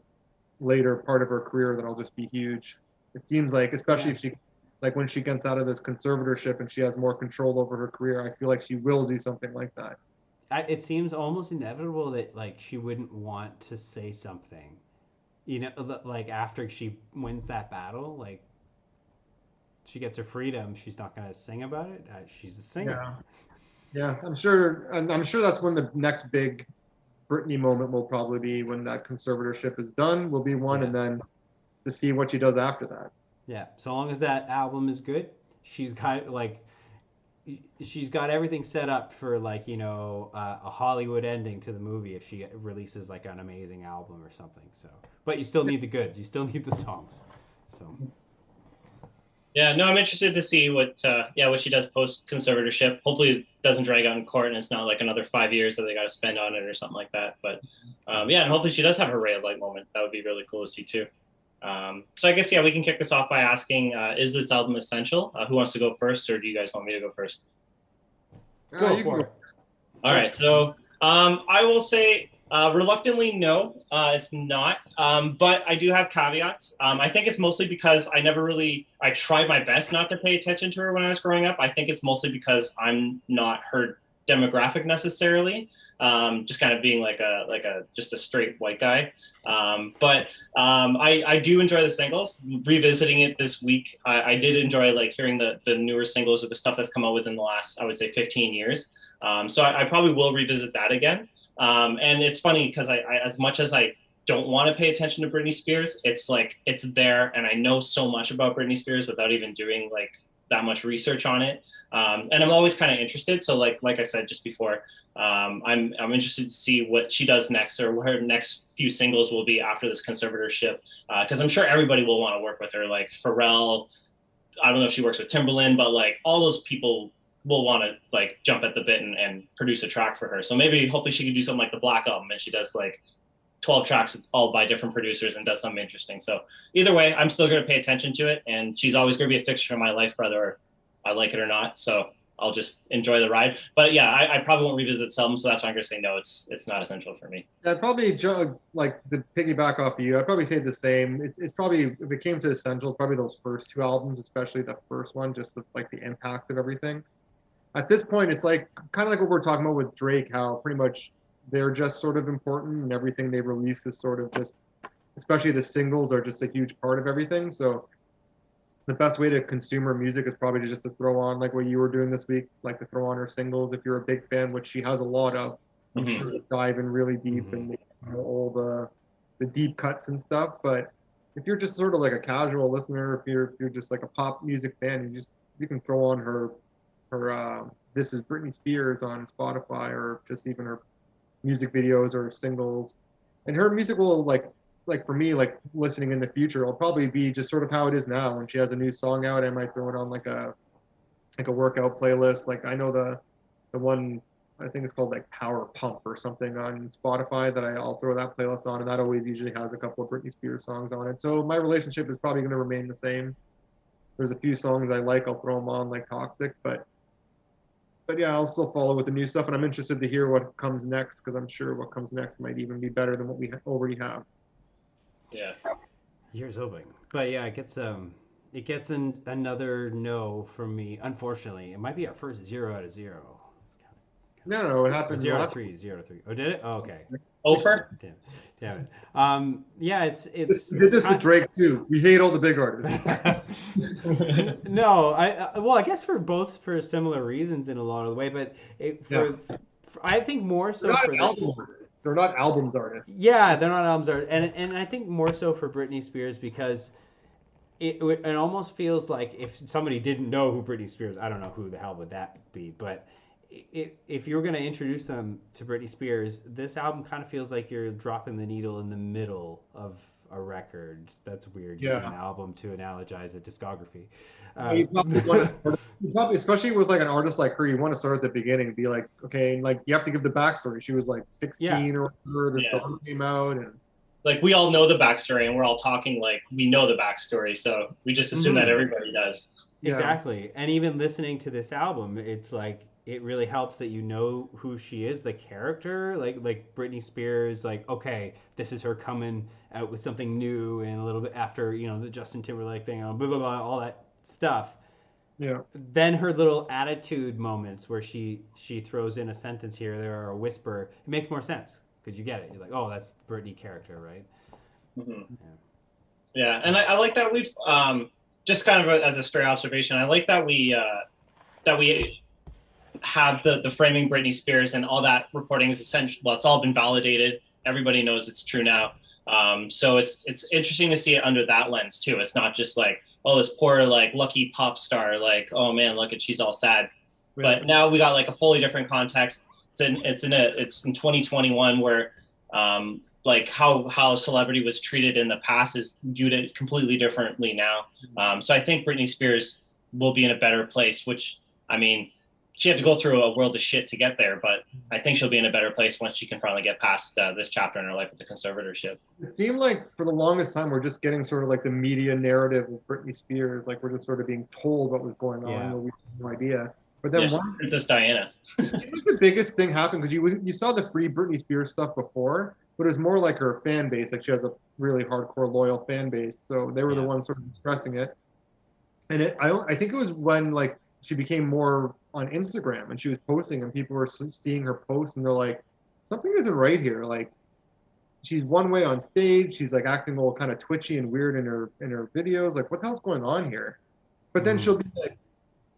later part of her career that'll just be huge. It seems like, especially if she, like when she gets out of this conservatorship and she has more control over her career, I feel like she will do something like that. It seems almost inevitable that like she wouldn't want to say something, like after she wins that battle, like she gets her freedom, she's not gonna sing about it. She's a singer. Yeah, I'm sure that's when the next big Britney moment will probably be, when that conservatorship is done, will be one, and then to see what she does after that. Yeah, so long as that album is good, she's got everything set up for like a Hollywood ending to the movie if she releases like an amazing album or something. So, but you still need the goods, you still need the songs. So. Yeah, no, I'm interested to see what she does post conservatorship. Hopefully, it doesn't drag out in court, and it's not like another 5 years that they got to spend on it or something like that. But and hopefully she does have her Ray of Light moment. That would be really cool to see too. So I guess we can kick this off by asking: is this album essential? Who wants to go first, or do you guys want me to go first? Go for it. All right, so I will say reluctantly no, it's not. But I do have caveats. I think it's mostly because I tried my best not to pay attention to her when I was growing up. I think it's mostly because I'm not her demographic necessarily. Just kind of being just a straight white guy. But I do enjoy the singles. Revisiting it this week, I did enjoy like hearing the newer singles or the stuff that's come out within the last, I would say, 15 years. So I probably will revisit that again. And it's funny because I as much as I don't want to pay attention to Britney Spears, it's like it's there, and I know so much about Britney Spears without even doing like that much research on it. And I'm always kind of interested. So like I said just before, I'm interested to see what she does next, or what her next few singles will be after this conservatorship. Because I'm sure everybody will want to work with her, like Pharrell. I don't know if she works with Timbaland, but like all those people will want to like jump at the bit and produce a track for her. So maybe hopefully she can do something like the Black Album, and she does like 12 tracks all by different producers and does something interesting. So either way, I'm still going to pay attention to it, and she's always going to be a fixture in my life, whether I like it or not. So I'll just enjoy the ride. But yeah, I probably won't revisit this album, so that's why I'm going to say no, it's not essential for me. I'd probably like the piggyback off of you. I'd probably say the same. It's probably, if it came to essential, probably those first two albums, especially the first one, just like the impact of everything. At this point, it's like kind of like what we're talking about with Drake, how pretty much they're just sort of important, and everything they release is sort of just, especially the singles, are just a huge part of everything. So the best way to consume her music is probably just to throw on, like what you were doing this week, like to throw on her singles if you're a big fan, which she has a lot of. I'm sure to dive in really deep and all the deep cuts and stuff. But if you're just sort of like a casual listener, if you're just like a pop music fan, you can throw on her This Is Britney Spears on Spotify, or just even her music videos or singles. And her music will like for me, like listening in the future, it'll probably be just sort of how it is now. When she has a new song out, I might throw it on like a workout playlist. Like I know the one, I think it's called like Power Pump or something on Spotify, that I'll throw that playlist on, and that always usually has a couple of Britney Spears songs on it. So my relationship is probably going to remain the same. There's a few songs I like, I'll throw them on, like Toxic, but yeah, I'll still follow with the new stuff, and I'm interested to hear what comes next, because I'm sure what comes next might even be better than what we already have. Yeah. Here's hoping. But yeah, it gets another no from me. Unfortunately, it might be our first 0 out of 0. No, it happened. 0 to 3. Oh, did it? Oh, okay. Over. Damn it. Yeah, it's. We did this with Drake too. We hate all the big artists. No, I guess for similar reasons in a lot of the way, but I think more so They're for not album artists. They're not albums artists. Yeah, they're not albums artists, and I think more so for Britney Spears because it almost feels like if somebody didn't know who Britney Spears, I don't know who the hell would that be, but if you're going to introduce them to Britney Spears, this album kind of feels like you're dropping the needle in the middle of a record. That's weird using an album to analogize a discography. You probably want to start, especially with like an artist like her, you want to start at the beginning and be like, okay, like you have to give the backstory. She was like 16 or whatever, the song came out, and like we all know the backstory, and we're all talking like we know the backstory, so we just assume that everybody does. Exactly. And even listening to this album, it's like it really helps that you know who she is, the character, like Britney Spears, like, okay, this is her coming out with something new and a little bit after, the Justin Timberlake thing, blah, blah, blah, all that stuff. Yeah. Then her little attitude moments where she throws in a sentence here, there, or a whisper, it makes more sense because you get it. You're like, oh, that's the Britney character, right? Mm-hmm. Yeah, and I like that we've just kind of as a straight observation, I like that we have the framing Britney Spears and all that reporting is essential. Well, it's all been validated. Everybody knows it's true now. So it's interesting to see it under that lens too. It's not just like, oh, this poor like lucky pop star, like, oh man, look at she's all sad. Right. But now we got like a fully different context. It's in 2021 where like how celebrity was treated in the past is viewed it completely differently now. So I think Britney Spears will be in a better place, which, I mean, she had to go through a world of shit to get there, but I think she'll be in a better place once she can finally get past this chapter in her life with the conservatorship. It seemed like for the longest time, we're just getting sort of like the media narrative of Britney Spears. Like we're just sort of being told what was going on, but we have no idea. But then Princess Diana. It was the biggest thing happened because you saw the Free Britney Spears stuff before, but it was more like her fan base. Like she has a really hardcore, loyal fan base, so they were the ones sort of expressing it. And I think it was when like she became more on Instagram and she was posting, and people were seeing her post, and they're like, something isn't right here. Like she's one way on stage, she's like acting a little kind of twitchy and weird in her videos. Like what the hell's going on here? But then she'll be like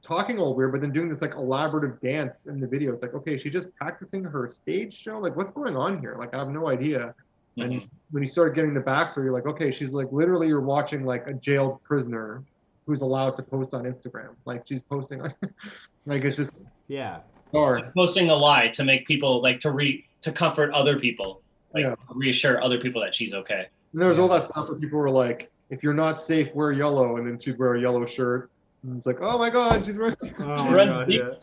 talking all weird, but then doing this like elaborative dance in the video. It's like, okay, she's just practicing her stage show. Like, what's going on here? Like, I have no idea. And when you start getting the backstory, you're like, okay, she's like literally you're watching like a jailed prisoner who's allowed to post on Instagram. Like she's posting, like it's just posting a lie to make people like to comfort other people, like reassure other people that she's okay. And there's all that stuff where people were like, if you're not safe, wear yellow, and then she'd wear a yellow shirt. And it's like, oh my God, she's wearing. Oh my God, yeah.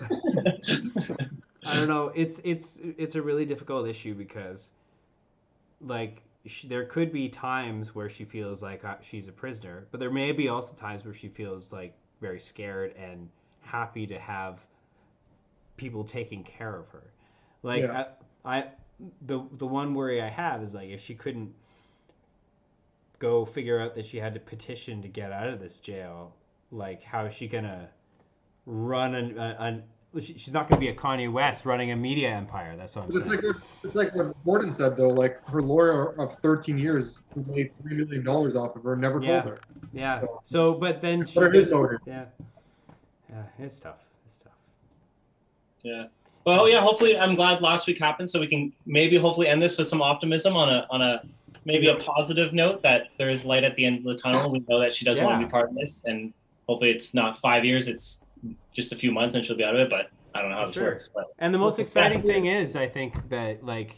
I don't know. It's a really difficult issue because, like, there could be times where she feels like she's a prisoner, but there may be also times where she feels like very scared and happy to have people taking care of her. Like the one worry I have is like if she couldn't go figure out that she had to petition to get out of this jail. Like, how is she gonna run she's not gonna be a Kanye West running a media empire. That's what I'm saying. It's like what Gordon said though. Like her lawyer of 13 years who made $3 million off of her never told her. Yeah. So but then she it's tough. Yeah. Well, yeah. Hopefully, I'm glad last week happened, so we can maybe hopefully end this with some optimism on a maybe a positive note that there is light at the end of the tunnel. We know that she doesn't want to be part of this, and hopefully it's not 5 years, it's just a few months and she'll be out of it, but I don't know how this works. But. And the most exciting thing is, I think that, like,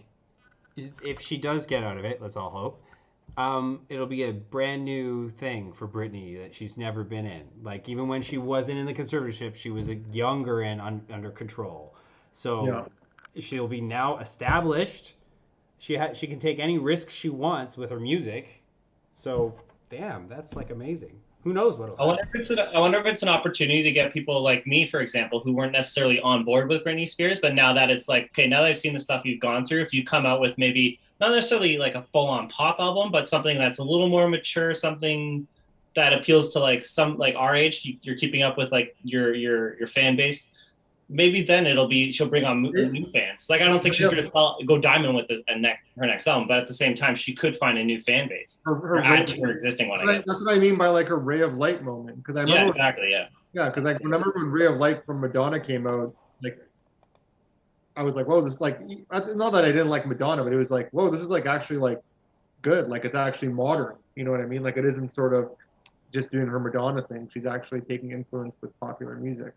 if she does get out of it, let's all hope, it'll be a brand new thing for Britney that she's never been in. Like, even when she wasn't in the conservatorship, she was younger and under control. So she'll be now established. She can take any risk she wants with her music. So, damn, that's, like, amazing. Who knows what? I wonder if it's an opportunity to get people like me, for example, who weren't necessarily on board with Britney Spears, but now that it's like, okay, now that I've seen the stuff you've gone through, if you come out with maybe not necessarily like a full-on pop album, but something that's a little more mature, something that appeals to like some like our age, you're keeping up with like your fan base. Maybe then she'll bring on new fans. Like I don't think she's going to go diamond with her next album, but at the same time, she could find a new fan base or add to her existing one. I guess. That's what I mean by like a ray of light moment. Because I remember, exactly, yeah. Because I remember when Ray of Light from Madonna came out. Like I was like, whoa, this is like, not that I didn't like Madonna, but it was like, whoa, this is like actually like good. Like it's actually modern. You know what I mean? Like it isn't sort of just doing her Madonna thing. She's actually taking influence with popular music.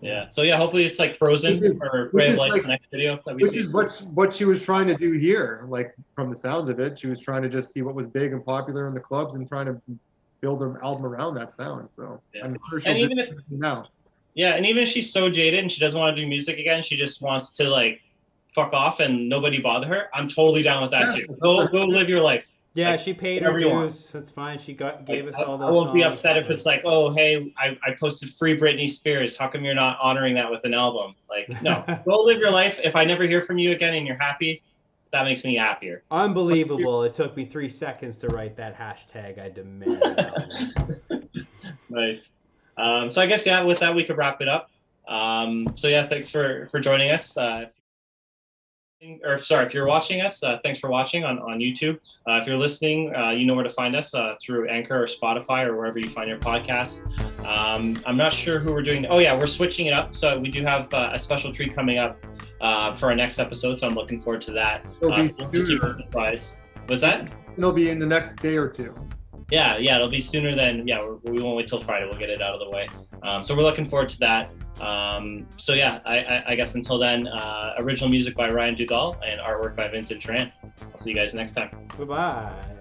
Yeah. So yeah, hopefully it's like Frozen or Ray of Light, like, the next video that we which see. is what she was trying to do here. Like from the sound of it, she was trying to just see what was big and popular in the clubs and trying to build an album around that sound. So Yeah. I'm sure she'll do it now. Yeah, and even if she's so jaded and she doesn't want to do music again, she just wants to like fuck off and nobody bother her. I'm totally down with that too. Go live your life. Yeah, like, she paid her dues. That's fine. She gave us all those. I won't be upset if it's like, oh, hey, I posted free Britney Spears. How come you're not honoring that with an album? Like, no, go live your life. If I never hear from you again and you're happy, that makes me happier. Unbelievable. It took me 3 seconds to write that hashtag. I demand. Nice. So I guess, yeah, with that, we could wrap it up. So yeah, thanks for joining us. If you're watching us, thanks for watching on YouTube. If you're listening, you know where to find us through Anchor or Spotify or wherever you find your podcasts. I'm not sure who we're doing. Oh yeah, we're switching it up. So we do have a special treat coming up for our next episode. So I'm looking forward to that. So keep a surprise. Was that? It'll be in the next day or two. Yeah, it'll be sooner than, we won't wait till Friday. We'll get it out of the way. So we're looking forward to that. So yeah, I guess until then, original music by Ryan Dugal and artwork by Vincent Tran. I'll see you guys next time. Bye-bye.